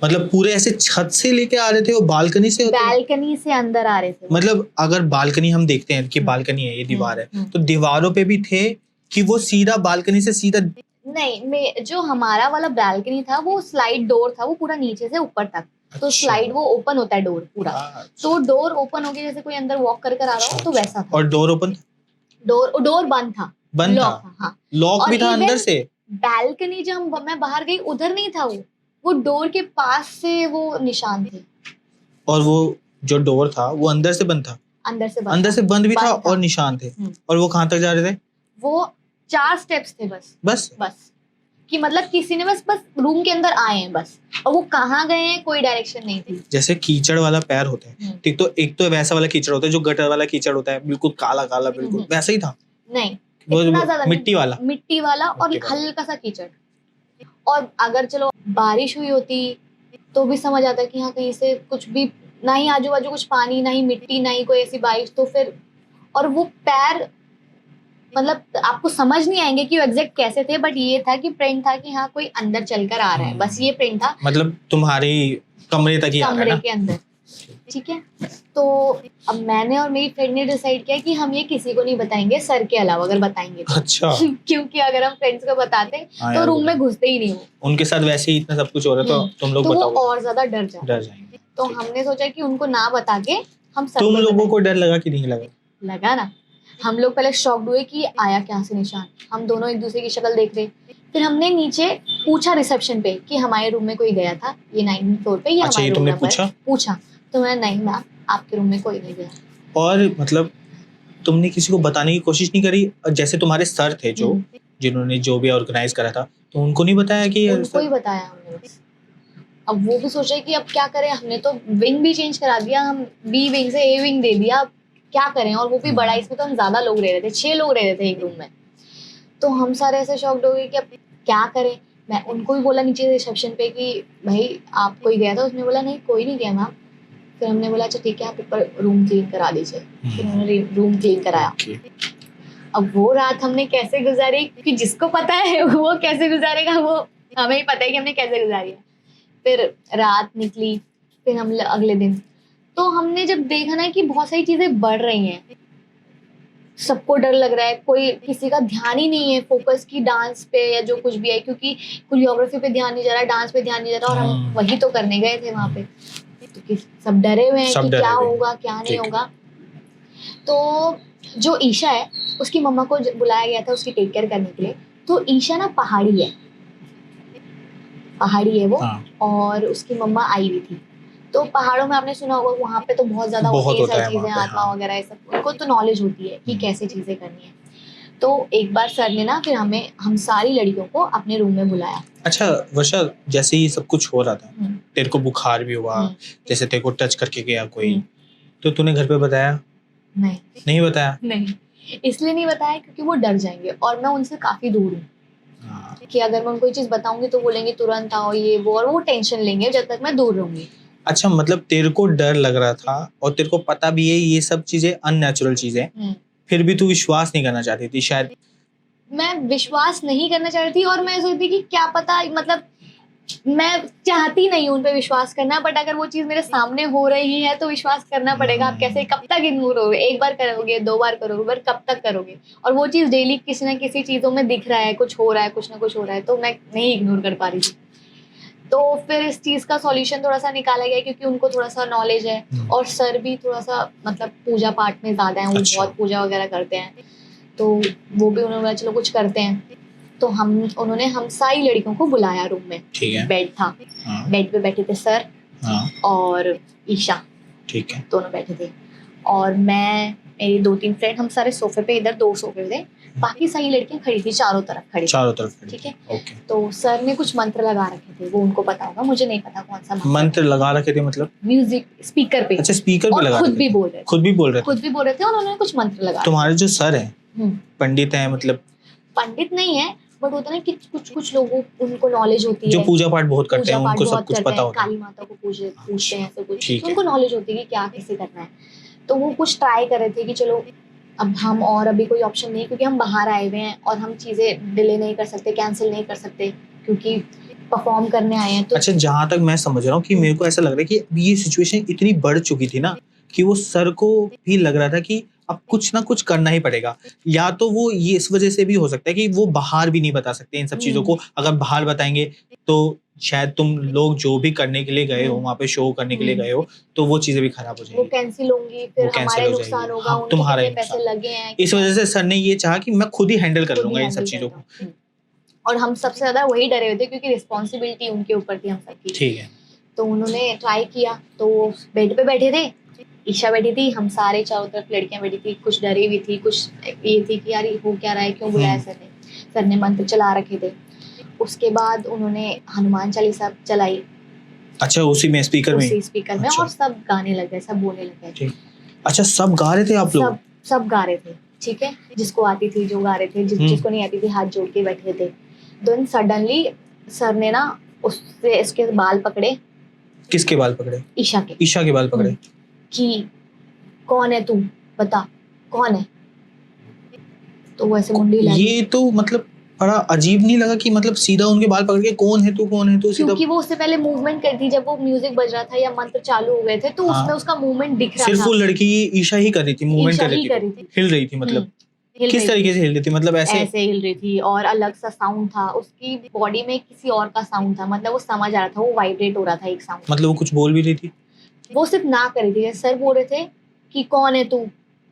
मतलब पूरे ऐसे छत से लेके आ रहे थे और बालकनी से होते थे? बालकनी से अंदर आ रहे थे वो। मतलब अगर बालकनी हम देखते हैं कि बालकनी है, ये दीवार है, हम्म। तो दीवारों पे भी थे कि वो सीधा बालकनी से सीधा? नहीं, मैं जो हमारा वाला बालकनी था वो स्लाइड डोर था, वो पूरा नीचे से ऊपर तक। तो अच्छा। स्लाइड वो ओपन होता है डोर पूरा। तो डोर ओपन हो गया, जैसे कोई अंदर वॉक कर आ रहा हो, तो वैसा था। और डोर ओपन? डोर बंद था, बंद लॉक था? था, हाँ। लॉक और भी था even अंदर से? बालकनी जब मैं बाहर गई उधर नहीं था वो डोर के पास से वो निशान थे। और वो जो डोर था वो अंदर से बंद था? अंदर से बंद अंदर था। से बंद भी था बंद था। और निशान थे। और वो कहाँ तक जा रहे थे? वो 4 स्टेप्स थे बस। बस कि मतलब किसी ने बस रूम के अंदर आए हैं बस, और वो कहाँ गए हैं कोई डायरेक्शन नहीं थी। जैसे कीचड़ वाला पैर होता है, ठीक, तो एक तो वैसा वाला कीचड़ होता है जो गटर वाला कीचड़ होता है, बिल्कुल काला काला, बिल्कुल वैसा ही था? नहीं, वो इतना ज्यादा नहीं। मिट्टी वाला? मिट्टी वाला और मिट्टी वाला। हल्का सा कीचड़। और अगर चलो बारिश हुई होती तो भी समझ आता कि हाँ कहीं से कुछ भी, ना ही आजू बाजू कुछ पानी, ना ही मिट्टी, ना ही कोई ऐसी बारिश, तो फिर। और वो पैर मतलब आपको समझ नहीं आएंगे कि वो एग्जैक्ट कैसे थे, बट ये था कि प्रिंट था कि हाँ कोई अंदर चलकर आ रहा है, बस ये प्रिंट था। मतलब तुम्हारी कमरे तक ही आ रहा है कमरे ना? के अंदर, ठीक है। तो अब मैंने और मेरी फ्रेंड ने डिसाइड किया कि हम ये किसी को नहीं बताएंगे, सर के अलावा, अगर बताएंगे तो। अच्छा। क्योंकि अगर हम फ्रेंड्स को बताते तो रूम में घुसते ही नहीं हो। उनके साथ वैसे ही इतना सब कुछ हो रहा है, तो तुम लोग तो वो बताओगे, और ज्यादा डर जाएंगे। तो हमने सोचा कि उनको ना बता के हम सब तुम लोगों को डर लगा कि नहीं लगा? लगा ना। हम लोग पहले शॉक्ड हुए कि आया कहाँ से निशान। हम दोनों एक दूसरे की शक्ल देख रहे। फिर हमने नीचे पूछा रिसेप्शन पे कि हमारे रूम में कोई गया था, ये 9th फ्लोर पे, ये अच्छा, हमारे ये रूम तुमने में पूछा। तो मैंने, नहीं मैम, आपके रूम में कोई नहीं गया। और मतलब तुमने किसी को बताने की कोशिश नहीं करी? जैसे तुम्हारे सर थे जो जिन्होंने जो भी ऑर्गेनाइज करा था, तो उनको नहीं बताया कि उनको ही बताया हमने बस। अब वो भी सोचे कि अब क्या करें, हमने तो विंग भी चेंज करा दिया, हम बी विंग से ए विंग दे दिया, अब क्या करें। और वो भी बड़ा, इसमें तो हम ज्यादा लोग रह रहे थे, 6 लोग रह रहे थे एक रूम में। तो हम सारे ऐसे शॉक्ड हो गए कि अब क्या करें। मैं उनको भी बोला नीचे रिसेप्शन पे कि भाई आप कोई गया था? उसने बोला नहीं कोई नहीं गया मैम। फिर हमने बोला अच्छा ठीक है, आप ऊपर रूम क्लीन करा दीजिए। फिर उन्होंने रूम क्लीन कराया। अब वो रात हमने कैसे गुजारी, क्योंकि जिसको पता है वो कैसे गुजारेगा, वो हमें ही पता है कि हमने कैसे गुजारी है। फिर रात निकली, फिर हम अगले दिन, तो हमने जब देखा ना कि बहुत सारी चीजें बढ़ रही हैं, सबको डर लग रहा है, कोई किसी का ध्यान ही नहीं है फोकस की डांस पे या जो कुछ भी है, क्योंकि कोरियोग्राफी पे ध्यान नहीं जा रहा, डांस पे ध्यान नहीं जा रहा, और हम वही तो करने गए थे वहां पे। तो सब डरे हुए हैं कि क्या होगा क्या नहीं होगा। तो जो ईशा है उसकी मम्मा को बुलाया गया था उसकी टेक केयर करने के लिए। तो ईशा ना पहाड़ी है वो। और उसकी मम्मा आई हुई थी। तो पहाड़ों में आपने सुना होगा वहां पे तो बहुत ज्यादा होती है सारी चीजें, आत्मा वगैरह ये सब, उनको तो नॉलेज होती है कि कैसे चीजें करनी है। तो एक बार सर ने ना फिर हम सारी लड़कियों को अपने रूम में बुलाया। अच्छा वर्षा, जैसे ही सब कुछ हो रहा था, तेरे को बुखार भी हुआ, जैसे तेरे को टच करके गया कोई, तो तूने घर पे बताया? नहीं बताया? नहीं, इसलिए नहीं बताया क्योंकि वो डर जाएंगे, और मैं उनसे काफी दूर हूँ। कि अगर मैं उनको ये चीज बताऊंगी तो बोलेंगे तुरंत आओ ये वो, और वो टेंशन लेंगे जब तक मैं दूर रहूंगी। अच्छा, मतलब तेरे को डर लग रहा था और तेरे को पता भी है ये सब चीजें अननेचुरल चीजें, फिर भी तू विश्वास नहीं करना चाहती थी शायद? मैं विश्वास नहीं करना चाहती थी, और मैं सोचती कि क्या पता, मतलब मैं चाहती नहीं हूँ उन पे विश्वास करना, बट अगर वो चीज मेरे सामने हो रही है तो विश्वास करना पड़ेगा। आप कैसे, कब तक इग्नोर करोगे? एक बार करोगे, 2 बार करोगे, पर कब तक करोगे? और वो चीज डेली किसी ना किसी चीजों में दिख रहा है, कुछ हो रहा है, कुछ ना कुछ हो रहा है, तो मैं नहीं इग्नोर कर पा रही थी। तो फिर इस चीज का सॉल्यूशन थोड़ा सा निकाला गया, क्योंकि उनको थोड़ा सा नॉलेज है और सर भी थोड़ा सा मतलब पूजा पाठ में ज्यादा है, वो अच्छा। बहुत पूजा वगैरह करते हैं, तो वो भी उन्होंने बोला चलो कुछ करते हैं। तो उन्होंने हम सारी लड़कियों को बुलाया रूम में। ठीक है। बेड था, हाँ। बेड पे बैठे थे सर हाँ। और ईशा, ठीक है। दोनों बैठे थे, और मैं, मेरी 2-3 फ्रेंड, हम सारे सोफे पे, इधर 2 सोफे थे, बाकी सारी लड़कियां खड़ी थी, चारों तरफ खड़ी थी। चारों तरफ खड़ी। ठीक है। ओके। तो सर ने कुछ मंत्र लगा रखे थे, वो उनको पता होगा, मुझे नहीं पता कौन सा मंत्र लगा रखे थे मतलब? म्यूजिक स्पीकर पे। अच्छा, स्पीकर पे और लगा खुद रखे भी थे। बोल रहे थे, खुद भी बोल रहे थे। खुद भी बोल रहे थे, और उन्होंने कुछ मंत्र लगा तुम्हारे जो सर हैं हम्म, पंडित हैं मतलब? पंडित नहीं है, बट होता है कि कुछ कुछ लोगों उनको नॉलेज होती जो है, पूजा पाठ बहुत करते हैं, पूजा पाठ उनको सब बहुत कुछ करते पता हैं, होता है। काली माता को पूछते हैं, ऐसा कुछ, ठीक तो है। उनको नॉलेज होती है कि क्या कैसे करना है। तो वो कुछ ट्राई कर रहे थे कि चलो अब हम, और अभी कोई ऑप्शन नहीं, क्योंकि हम बाहर आए हुए हैं और हम चीजें डिले नहीं कर सकते, कैंसिल नहीं कर सकते, क्योंकि परफॉर्म करने आए हैं। तो अच्छा, जहां तक मैं समझ रहा हूँ कि मेरे को ऐसा लग रहा है कि अभी ये सिचुएशन इतनी बढ़ चुकी थी ना कि वो सर को भी लग रहा था कि अब कुछ ना कुछ करना ही पड़ेगा। या तो वो ये इस वजह से भी हो सकता है कि वो बाहर भी नहीं बता सकते इन सब चीजों को। अगर बाहर बताएंगे तो शायद तुम लोग जो भी करने के लिए गए हो, वहां पे शो करने के लिए गए हो, तो वो चीजें भी खराब हो वो जाएगी, कैंसिल होंगी, फिर वो कैंसिल हमारे हो नुकसान जाएगी। होगा, हाँ, उनके तुम्हारा ही कितने पैसे नुकसान। लगे हैं। इस वजह से सर ने ये चाहा कि मैं खुद ही हैंडल कर खुद लूंगा ही इन सब handle चीजों करता को। हूँ। और हम सबसे ज्यादा वही डरे हुए थे, क्योंकि रिस्पॉन्सिबिलिटी उनके ऊपर थी हम सबकी। ठीक है। तो उन्होंने ट्राई किया, तो बेड पे बैठे थे, ईशा बैठी थी, हम सारे चारों तरफ लड़कियां बैठी थी, कुछ डरी हुई थी, कुछ ये थी कि यार ये हो क्या रहा है, क्यों बुलाया सर ने। सर ने मंत्र चला रखे थे। उसके बाद उन्होंने हनुमान चालीसा चलाई अच्छा, उसी में स्पीकर में? उसी स्पीकर में, अच्छा। और सब गाने लग गए, सब बोलने लग गए। ठीक। अच्छा, सब गा रहे थे आप लोग? सब गा रहे थे, ठीक है, जिसको आती थी जो गा रहे थे, जिसको नहीं आती थी हाथ जोड़ के बैठे थे। देन सडनली सर ने ना उससे इसके बाल पकड़े। किसके बाल पकड़े? ईशा के। ईशा के बाल पकड़े। कि कौन है तू, बता कौन है। तो वो ऐसे मुंडी हिला दी। ये तो मतलब बड़ा अजीब नहीं लगा कि मतलब सीधा उनके बाल पकड़ के कौन है तू, कौन है तू, सीधा? क्योंकि वो उससे पहले मूवमेंट कर थी, जब वो म्यूजिक बज रहा था या मंत्र चालू हो गए थे, तो हाँ। उसमें उसका मूवमेंट दिख रहा सिर्फ था। वो लड़की ईशा ही कर रही थी, मूवमेंट ईशा कर ही रही कर थी, रही थी। हिल रही थी मतलब? हिल किस रही तरीके थी, से हिल रही थी मतलब? ऐसे ऐसे हिल रही थी, और अलग सा साउंड था उसकी बॉडी में, किसी और का साउंड था, मतलब वो समझ आ रहा था, वो वाइब्रेट हो रहा था एक साउंड। मतलब वो कुछ बोल भी रही थी? वो सिर्फ ना कर रही थी, सर बोल रहे थे कि कौन है तू,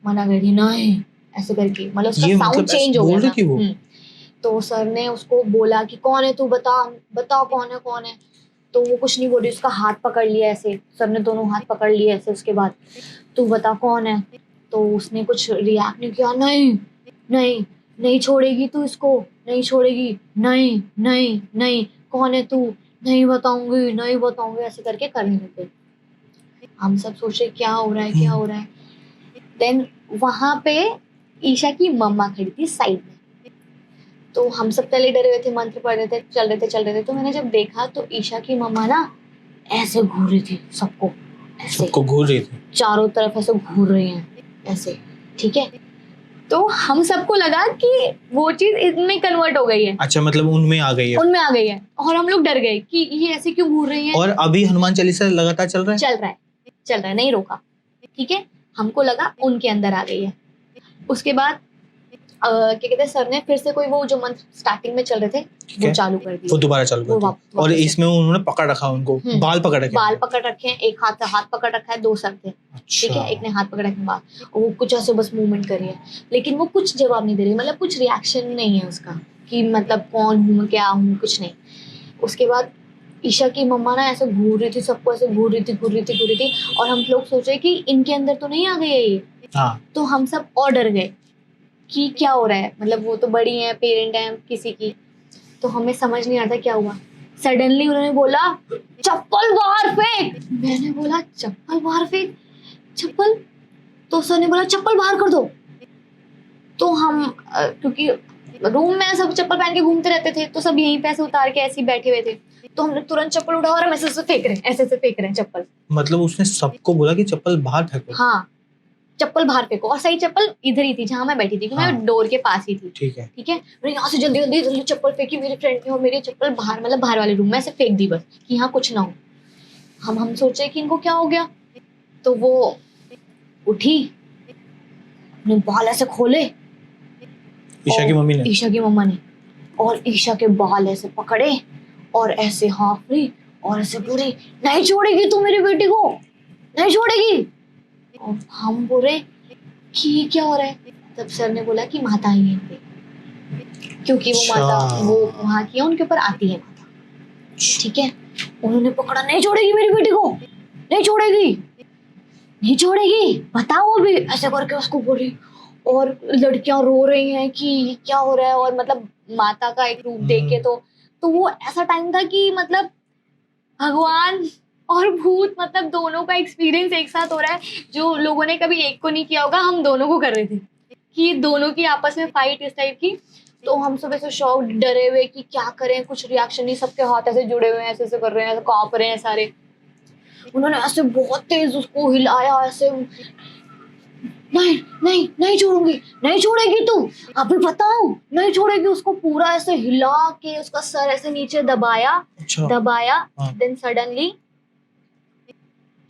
मना कर रही नहीं, ऐसे करके, मतलब उसका ये साउंड मतलब ऐसे चेंज हो बोल गया रही थी था। वो? तो सर ने उसको बोला कि कौन है तू, बता बता कौन है, कौन है। तो वो कुछ नहीं बोल रही, उसका हाथ पकड़ लिया ऐसे, सर ने दोनों हाथ पकड़ लिए ऐसे। उसके बाद तू बता कौन है। तो उसने कुछ रिएक्ट नहीं किया, नहीं नहीं नहीं छोड़ेगी तू इसको, नहीं छोड़ेगी, नहीं नहीं नहीं, कौन है तू, नहीं बताऊंगी नहीं बताऊंगी, ऐसे करके करने लगे। हम सब सोचे क्या हो रहा है, क्या हो रहा है। देन वहां पे ईशा की मम्मा खड़ी थी साइड में। तो हम सब पहले डरे हुए थे, मंत्र पढ़ रहे थे, चल रहे थे। तो मैंने जब देखा तो ईशा की मम्मा ना ऐसे घूर रही थी सबको, ऐसे सबको घूर रही थी? चारों तरफ ऐसे घूर रही हैं ऐसे, ठीक है। तो हम सबको लगा कि वो चीज इनमें कन्वर्ट हो गई है। अच्छा, मतलब उनमें आ गई है? उनमें आ गई है, और हम लोग डर गए कि ये ऐसे क्यों घूर रही हैं। और अभी हनुमान चालीसा लगातार चल रहा है? चल रहा है, नहीं रोका, ठीक है। हमको लगा उनके अंदर आ गई है। उसके बाद क्या कहते हैं, सर ने फिर से कोई वो जो मंत्र स्टार्टिंग में चल रहे थे वो चालू कर दिए, वो दोबारा चालू कर दिया। और वापस से। इसमें उन्होंने पकड़ रखा उनको, बाल पकड़ रखे? बाल पकड़ रखे हैं, एक हाथ पकड़ रखा है, 2 सर थे, ठीक है, एक ने हाथ पकड़ रखे बाल, और वो कुछ ऐसे बस मूवमेंट कर रही है, लेकिन वो कुछ जवाब नहीं दे रही, मतलब कुछ रिएक्शन नहीं है उसका कि मतलब कौन हूँ क्या हूँ, कुछ नहीं। उसके बाद ईशा की मम्मा ना ऐसे घूर रही थी, सबको ऐसे घूर रही थी, और हम लोग सोच रहे कि इनके अंदर तो नहीं आ गई है ये। हाँ। तो हम सब और डर गए कि क्या हो रहा है, मतलब वो तो बड़ी हैं, पेरेंट हैं किसी की, तो हमें समझ नहीं आता क्या हुआ। सडनली उन्होंने बोला चप्पल बाहर फेंक। मैंने बोला चप्पल बाहर फेंक, चप्पल। तो सर ने बोला चप्पल बाहर कर दो। तो हम क्योंकि रूम में सब चप्पल पहन के घूमते रहते थे, तो सब यहीं पे ऐसे उतार के ऐसे ही बैठे हुए थे, तो हमने तुरंत चप्पल उठा और हम ऐसे फेंक रहे हैं, ऐसे फेंक रहे हैं चप्पल। मतलब उसने सबको बोला कि चप्पल बाहर फेंको? हाँ, चप्पल बाहर फेंको, और सही चप्पल इधर ही थी जहां मैं बैठी थी, क्योंकि हाँ। मैं डोर के पास ही थी। ठीक है। ठीक है, मैंने यहाँ से जल्दी जल्दी जल्दी चप्पल फेंकी मेरे फ्रेंड ने, और मेरी चप्पल बाहर, मतलब बाहर वाले रूम में ऐसे फेंक दी बस, कि यहाँ कुछ ना हो। हम सोचे कि इनको क्या हो गया, तो वो उठी, अपने बाल ऐसे खोले, ईशा की मम्मी ने? ईशा की मम्मा ने, और ईशा के बाल ऐसे पकड़े और ऐसे हाँफ रही और ऐसे बोली, नहीं छोड़ेगी तू मेरी बेटी को, नहीं छोड़ेगी। और हम बोले कि ये क्या हो रहा है। तब सर ने बोला कि माता आई है यहाँ पे, क्योंकि वो अच्छा। माता वो वहाँ की है, उनके ऊपर आती है माता। ठीक है, उन्होंने पकड़ा, नहीं छोड़ेगी मेरी बेटी को, नहीं छोड़ेगी, नहीं छोड़ेगी, बताओ अभी, ऐसे करके उसको बोली। और लड़कियां रो रही हैं कि ये क्या हो रहा है, और मतलब माता का एक रूप देख के तो वो ऐसा टाइम था कि मतलब भगवान और भूत, मतलब दोनों का एक्सपीरियंस एक साथ हो रहा है। जो लोगों ने कभी एक को नहीं किया होगा, हम दोनों को कर रहे थे, कि दोनों की आपस में फाइट इस टाइप की। तो हम सब ऐसे शॉक, डरे हुए कि क्या करें, कुछ रिएक्शन नहीं, सबके हाथ ऐसे जुड़े हुए हैं, ऐसे ऐसे कर रहे हैं, ऐसे कांप रहे हैं सारे। उन्होंने ऐसे बहुत तेज उसको हिलाया, ऐसे, नहीं नहीं नहीं छोड़ूंगी, नहीं छोड़ेगी तू, अभी बताओ, नहीं छोड़ेगी। उसको पूरा ऐसे हिला के उसका सर ऐसे नीचे दबाया, अच्छा। दबाया, हाँ। देन सडनली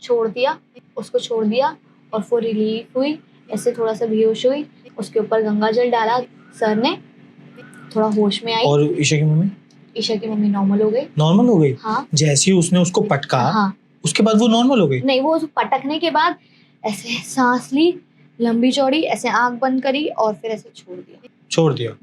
छोड़ दिया, उसको छोड़ दिया, और वो रिलीफ हुई, ऐसे थोड़ा सा बेहोश हुई, उसके ऊपर गंगा जल डाला सर ने, थोड़ा होश में आई। और ईशा की मम्मी? ईशा की मम्मी नॉर्मल हो गई। नॉर्मल हो गई? हाँ। जैसे ही उसने उसको पटका, हाँ, उसके बाद वो नॉर्मल हो गई? नहीं, वो पटकने के बाद ऐसे सांस ली लंबी चौड़ी, ऐसे आंख बंद करी और फिर ऐसे छोड़ दिया।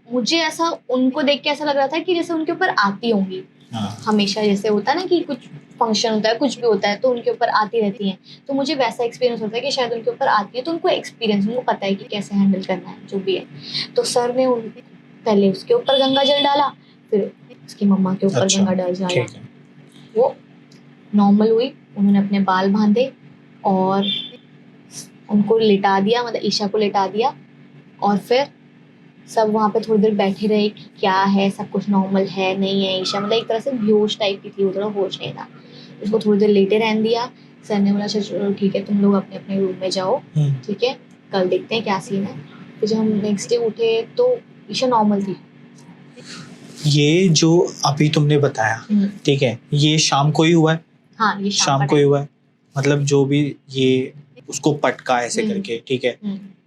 मुझे ऐसा उनको देख के ऐसा लग रहा था कि जैसे उनके ऊपर आती होंगी। हाँ। हमेशा जैसे होता है ना कि कुछ फंक्शन होता है, कुछ भी होता है, तो उनके ऊपर आती रहती हैं, तो मुझे वैसा एक्सपीरियंस होता है कि शायद उनके ऊपर आती है, तो उनको एक्सपीरियंस, उनको पता है कि कैसे हैंडल करना है जो भी है। तो सर ने पहले उसके ऊपर गंगा जल डाला, फिर उसकी मम्मा के ऊपर अच्छा, गंगा जल डाला। ठीक है। वो नॉर्मल हुई, उन्होंने अपने बाल बांधे और उनको लिटा दिया, मतलब ईशा को लिटा दिया, और फिर सब वहाँ पे थोड़ी देर बैठे रहे कि क्या है, सब कुछ नॉर्मल है नहीं है। ईशा मतलब एक तरह से बेहोश टाइप की थी, वो थोड़ा होश नहीं था, उसको थोड़ी देर लेटे रहने दिया। सर ने बोला चलो ठीक है, तुम लोग अपने अपने रूम में जाओ, ठीक है, कल देखते हैं क्या सीन है। फिर जब हम नेक्स्ट डे उठे तो ईशा नॉर्मल थी। ये जो अभी तुमने बताया, ठीक है, ये शाम को ही हुआ है? हाँ, ये शाम को ही हुआ है, मतलब जो भी ये उसको पटका ऐसे करके, ठीक है,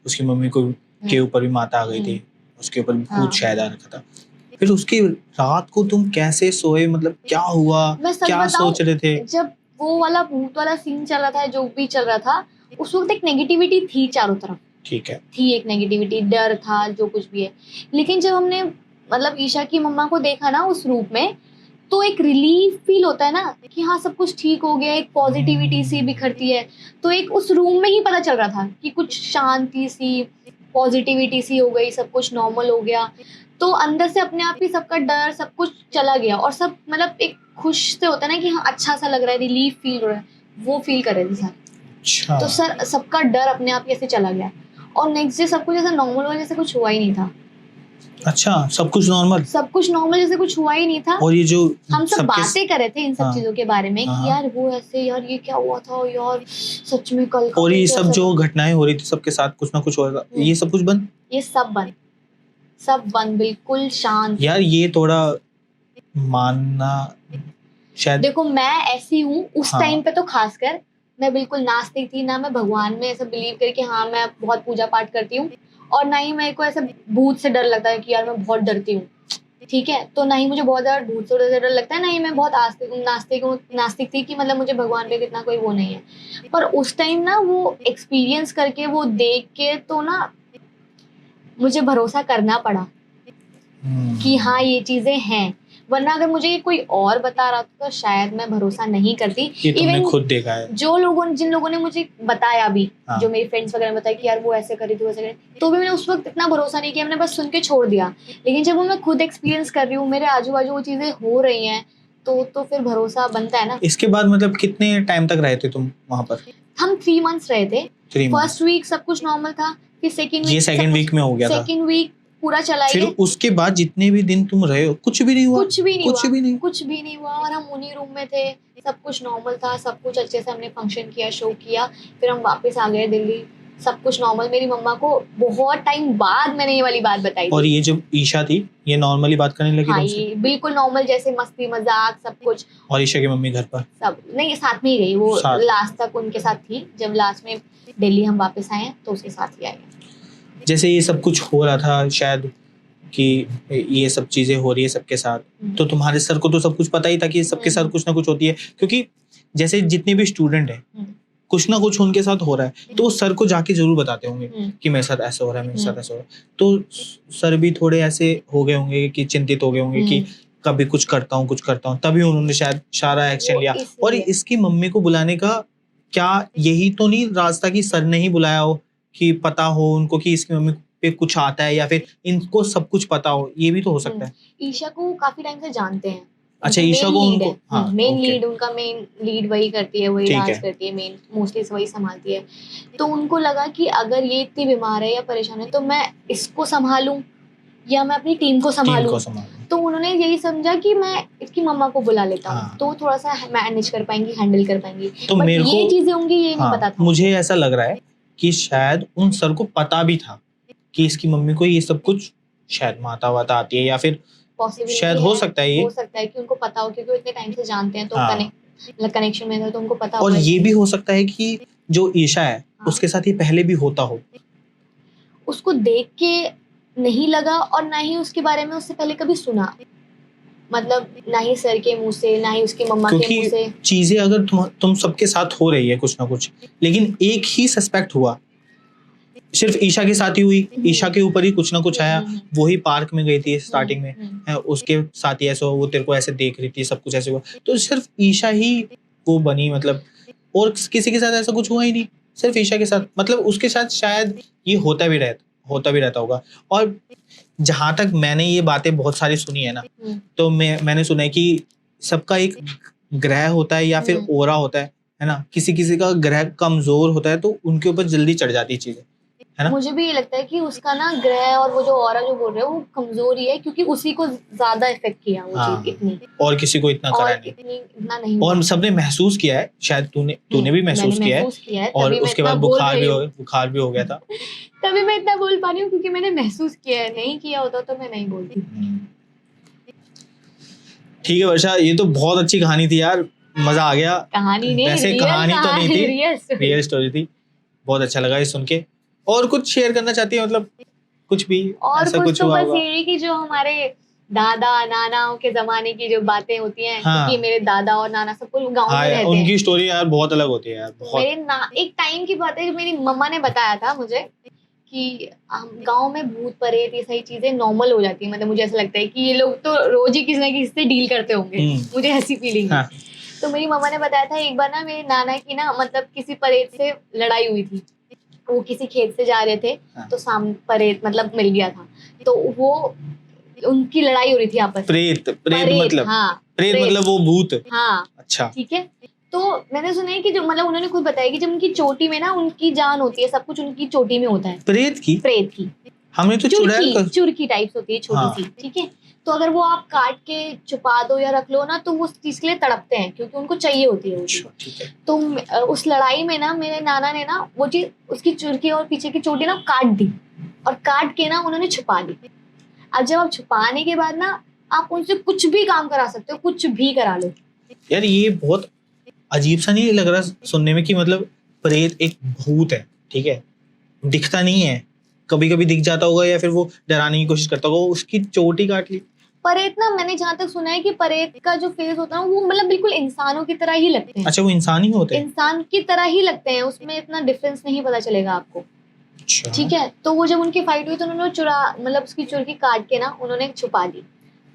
उसकी मम्मी को के ऊपर भी माता आ गई थी, उसके ऊपर भूत शायद आ रखा था। फिर उसकी रात को तुम कैसे सोए, मतलब क्या हुआ, क्या सोच रहे थे? जब वो वाला भूत वाला सीन चल रहा था, जो भी चल रहा था, उस वक्त एक नेगेटिविटी थी चारों तरफ, ठीक है, थी एक नेगेटिविटी, डर था, जो कुछ भी है। लेकिन जब हमने मतलब ईशा की मम्मा को देखा ना उस रूप में, तो एक रिलीफ फील होता है ना कि हाँ सब कुछ ठीक हो गया, एक पॉजिटिविटी सी बिखरती है। तो एक उस रूम में ही पता चल रहा था कि कुछ शांति सी, पॉजिटिविटी सी हो गई, सब कुछ नॉर्मल हो गया। तो अंदर से अपने आप ही सबका डर सब कुछ चला गया, और सब मतलब एक खुश से होता है ना कि हाँ अच्छा सा लग रहा है, रिलीफ फील हो रहा है, वो फील कर रहे थे सर। अच्छा। तो सर सबका डर अपने आप ही ऐसे चला गया, और नेक्स्ट डे सब कुछ ऐसा नॉर्मल हुआ जैसे कुछ हुआ ही नहीं था। अच्छा, सब कुछ नॉर्मल? सब कुछ नॉर्मल जैसे कुछ हुआ ही नहीं था। और ये जो हम सब बातें कर रहे थे इन सब हाँ, चीजों के बारे में कि यार वो ऐसे, यार ये क्या हुआ था, यार सच में कल का। और ये सब जो घटनाएं हो रही थी सबके साथ कुछ ना कुछ होगा, ये सब कुछ बंद? ये सब बंद, सब बंद, बिल्कुल शांत। यार ये थोड़ा मानना शायद। देखो मैं ऐसी हूँ उस हाँ। टाइम पे, तो खासकर मैं बिल्कुल नास्तिक थी ना, मैं भगवान में ऐसा बिलीव करके हाँ मैं बहुत पूजा पाठ करती हूँ, और ना ही मेरे को ऐसे भूत से डर लगता है कि यार मैं बहुत डरती हूँ, ठीक है, तो ना ही मुझे बहुत ज्यादा भूत से डर लगता है, ना ही मैं बहुत नास्तिक थी कि मतलब मुझे भगवान पे कितना कोई वो नहीं है। पर उस टाइम ना वो एक्सपीरियंस करके, वो देख के तो ना मुझे भरोसा करना पड़ा कि हाँ ये चीजें हैं, वरना अगर मुझे कोई और बता रहा था तो शायद मैं भरोसा नहीं करती। ये तुमने खुद देखा है? जिन लोगों ने मुझे बताया भी, हाँ। जो मेरी फ्रेंड्स वगैरह ने बताया कि यार वो ऐसे करी थी वैसे करी, तो भी मैंने उस वक्त इतना भरोसा नहीं किया, मैंने बस सुन के छोड़ दिया। लेकिन जब वो मैं खुद एक्सपीरियंस कर रही हूँ, मेरे आजू बाजू वो चीजें हो रही हैं, तो फिर भरोसा बनता है ना। इसके बाद मतलब कितने टाइम तक रहे थे तुम वहाँ पर? हम 3 months रहे थे। 3 months। फर्स्ट वीक सब कुछ नॉर्मल था, फिर सेकंड वीक में हो गया था। सेकंड वीक पूरा चला फिर उसके बाद जितने भी दिन तुम रहे हो कुछ भी नहीं हुआ? कुछ भी नहीं हुआ, और हम उन्हीं रूम में थे, सब कुछ नॉर्मल था, सब कुछ अच्छे से हमने फंक्शन किया, शो किया, फिर हम वापस आ गए दिल्ली। सब कुछ नॉर्मल। मेरी मम्मा को बहुत टाइम बाद मैंने ये वाली बात बताई और थी। ये जब ईशा थी ये नॉर्मली बात करने लगी हाँ, तुमसे? ये बिल्कुल नॉर्मल, जैसे मस्ती मजाक सब कुछ। और ईशा की मम्मी घर पर? सब नहीं, साथ में ही गई वो, साथ। लास्ट तक उनके साथ थी। जब लास्ट में दिल्ली हम वापस आए तो उसके साथ ही आए। जैसे ये सब कुछ हो रहा था शायद कि ये सब चीजें हो रही है सबके साथ, तो तुम्हारे सर को तो सब कुछ पता ही था कि सबके साथ कुछ ना कुछ होती है, क्योंकि जैसे जितने भी स्टूडेंट हैं कुछ ना कुछ उनके साथ हो रहा है तो सर को जाके जरूर बताते होंगे कि मेरे साथ ऐसा हो रहा है, मेरे साथ ऐसा हो रहा है। तो सर भी थोड़े ऐसे हो गए होंगे कि चिंतित हो गए होंगे कि कभी कुछ करता हूँ, तभी उन्होंने शायद सारा एक्शन लिया। और इसकी मम्मी को बुलाने का क्या यही तो नहीं रास्ता कि सर ने ही बुलाया हो, कि पता हो उनको कि इसकी मम्मी पे कुछ आता है, या फिर इनको सब कुछ पता हो, ये भी तो हो सकता है। ईशा को काफी टाइम से जानते हैं। अच्छा, ईशा को उनको, हाँ, मेन लीड, उनका मेन लीड वही करती है, वही डांस करती है, मेन मोस्टली वही संभालती है। तो उनको लगा कि अगर ये इतनी बीमार है या परेशान है तो मैं इसको संभालूं या मैं अपनी टीम को संभालूं। तो उन्होंने यही समझा कि मैं इसकी मम्मा को बुला लेता हूँ, तो थोड़ा सा मैनेज कर पाएंगी, हैंडल कर पाएंगी। तो मेरे को ये चीजें होंगी ये नहीं पता था। मुझे ऐसा लग रहा है कि शायद उन सर को पता भी था कि इसकी मम्मी को ये सब कुछ शायद माता वाता आती है, या फिर शायद हो सकता है, ये हो सकता है कि उनको पता हो, क्योंकि वो इतने टाइम से जानते हैं तो कनेक्शन में था, तो उनको पता और ये भी हो सकता है कि जो ईशा है उसके साथ ये पहले भी होता हो, उसको देख के नहीं लगा और ना ही उसके बारे में उससे पहले कभी सुना, मतलब ना ही सर के मुंह से ना ही उसकी मम्मा के मुंह से। चीजें अगर तुम सबके साथ हो रही है कुछ ना कुछ, लेकिन एक ही सस्पेक्ट हुआ, सिर्फ ईशा के साथ ही हुई, ईशा के ऊपर ही कुछ ना कुछ आया, वो ही पार्क में गई थी स्टार्टिंग में, उसके साथ ही ऐसा हुआ, वो तेरे को ऐसे देख रही थी, सब कुछ ऐसे हुआ, तो सिर्फ ईशा ही वो बनी, मतलब और किसी के साथ ऐसा कुछ हुआ ही नहीं, सिर्फ ईशा के साथ। मतलब उसके साथ शायद ये होता भी रहता होगा। और जहां तक मैंने ये बातें बहुत सारी सुनी है ना, तो मैंने सुना है कि सबका एक ग्रह होता है या फिर ओरा होता है ना, किसी का ग्रह कमजोर होता है तो उनके ऊपर जल्दी चढ़ जाती है चीजें, है ना। मुझे भी ये लगता है कि उसका ना ग्रह और वो जो ऑरा जो बोल रहे हो वो कमजोर ही है, क्योंकि उसी को ज्यादा इफेक्ट किया वो चीज इतनी, और किसी को इतना करा नहीं। और सबने महसूस किया है, शायद तूने भी महसूस किया है, और उसके बाद बुखार भी हो गया था। तभी मैं इतना बोल पा रही हूँ क्योंकि मैंने महसूस किया है, नहीं किया होता तो मैं नहीं बोलती। ठीक है वर्षा, ये तो बहुत अच्छी कहानी थी यार, मजा आ गया। कहानी नहीं, वैसे कहानी तो नहीं थी, रियल स्टोरी थी, बहुत अच्छा लगा ये सुन के। और कुछ शेयर करना चाहती है, मतलब कुछ भी और ऐसा कुछ तो हुआ होगा? बस यही कि जो हमारे दादा नानाओं के जमाने की जो बातें होती हैं, क्योंकि मेरे दादा और नाना सब कुछ गांव में रहते हैं, उनकी स्टोरी यार बहुत अलग होती है यार, बहुत। एक टाइम की बात है, मेरी मम्मा ने बताया था मुझे कि गांव में भूत प्रेत ये सारी चीजें नॉर्मल हो जाती है, मतलब मुझे ऐसा लगता है कि ये लोग तो रोज ही किसी ना किसी से डील करते होंगे, मुझे ऐसी फीलिंग है। तो मेरी मम्मा ने बताया था एक बार ना मेरे नाना की ना मतलब किसी प्रेत से लड़ाई हुई थी, वो किसी खेत से जा रहे थे तो सामने प्रेत मतलब मिल गया था, तो वो उनकी लड़ाई हो रही थी आपस में। प्रेत मतलब, हाँ, प्रेत मतलब वो भूत, हाँ, अच्छा, ठीक है। तो मैंने सुना है कि जो मतलब उन्होंने खुद बताया कि जब उनकी चोटी में ना उनकी जान होती है, सब कुछ उनकी चोटी में होता है। प्रेत की हमने तो चुरकी टाइप्स होती है छोटी सी, ठीक है। तो अगर वो आप काट के छुपा दो या रख लो ना तो वो उस चीज के लिए तड़पते हैं, क्योंकि उनको चाहिए होती है वो चीज। तो उस लड़ाई में ना मेरे नाना ने ना वो चीज उसकी चुरकी और पीछे की चोटी ना काट दी, और काट के ना उन्होंने छुपा दी। अब जब आप छुपाने के बाद ना आप उनसे कुछ भी काम करा सकते हो, कुछ भी करा लो। यार ये बहुत अजीब सा नहीं लग रहा सुनने में कि मतलब प्रेत एक भूत है, ठीक है, दिखता नहीं है, कभी कभी दिख जाता होगा या फिर वो डराने की कोशिश करता होगा, उसकी चोटी काट ली। प्रेत ना मैंने जहाँ तक सुना है कि प्रेत का जो फेस होता है वो मतलब बिल्कुल इंसानों की तरह ही लगते हैं। अच्छा, वो इंसान ही होते हैं? इंसान की तरह ही लगते हैं, उसमें इतना डिफरेंस नहीं पता चलेगा आपको। अच्छा। ठीक है, तो वो जब उनकी फाइट हुई तो उन्होंने मतलब उसकी चुरकी काट के ना उन्होंने छुपा दी,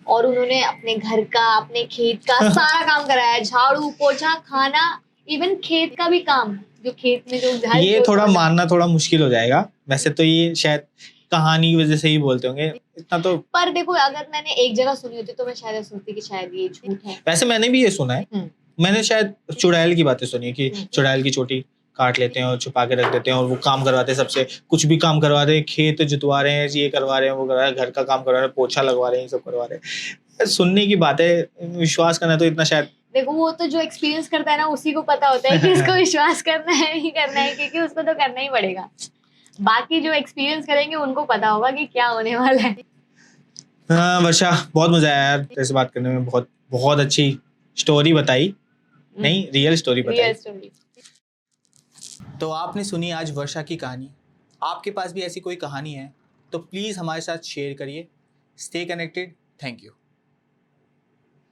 और उन्होंने अपने घर का अपने खेत का सारा काम कराया, झाड़ू पोछा खाना, इवन खेत का भी काम, जो खेत में जो ये थोड़ा मानना थोड़ा मुश्किल हो जाएगा वैसे तो, ये शायद कहानी की वजह से ही बोलते होंगे इतना तो। पर देखो अगर मैंने एक जगह सुनी होती तो मैं शायद सोचती कि शायद ये झूठ है। वैसे मैंने भी ये सुना है, मैंने शायद चुड़ैल की बातें सुनी है कि चुड़ैल की चोटी काट लेते हैं और छुपा के रख देते हैं, और वो काम करवाते हैं सबसे, कुछ भी काम करवा रहे हैं, खेत जुतवा रहे हैं, ये करवा रहे हैं, वो करवा रहे हैं, घर का काम करवा रहे हैं, पोछा लगवा रहे हैं, ये सब करवा रहे हैं। सुनने की बात है, विश्वास करना तो इतना शायद देखो वो तो जो एक्सपीरियंस करता है ना उसी को पता होता है कि इसको विश्वास करना है नहीं करना है, क्योंकि उसको तो करना ही पड़ेगा। बाकी जो एक्सपीरियंस करेंगे उनको पता होगा कि क्या होने वाला है। हाँ वर्षा, बहुत मजा आया यार तेरे से बात करने में। बहुत बहुत अच्छी स्टोरी बताई, नहीं रियल स्टोरी बताई। Real story. तो आपने सुनी आज वर्षा की कहानी। आपके पास भी ऐसी कोई कहानी है तो प्लीज़ हमारे साथ शेयर करिए। Stay connected. Thank you.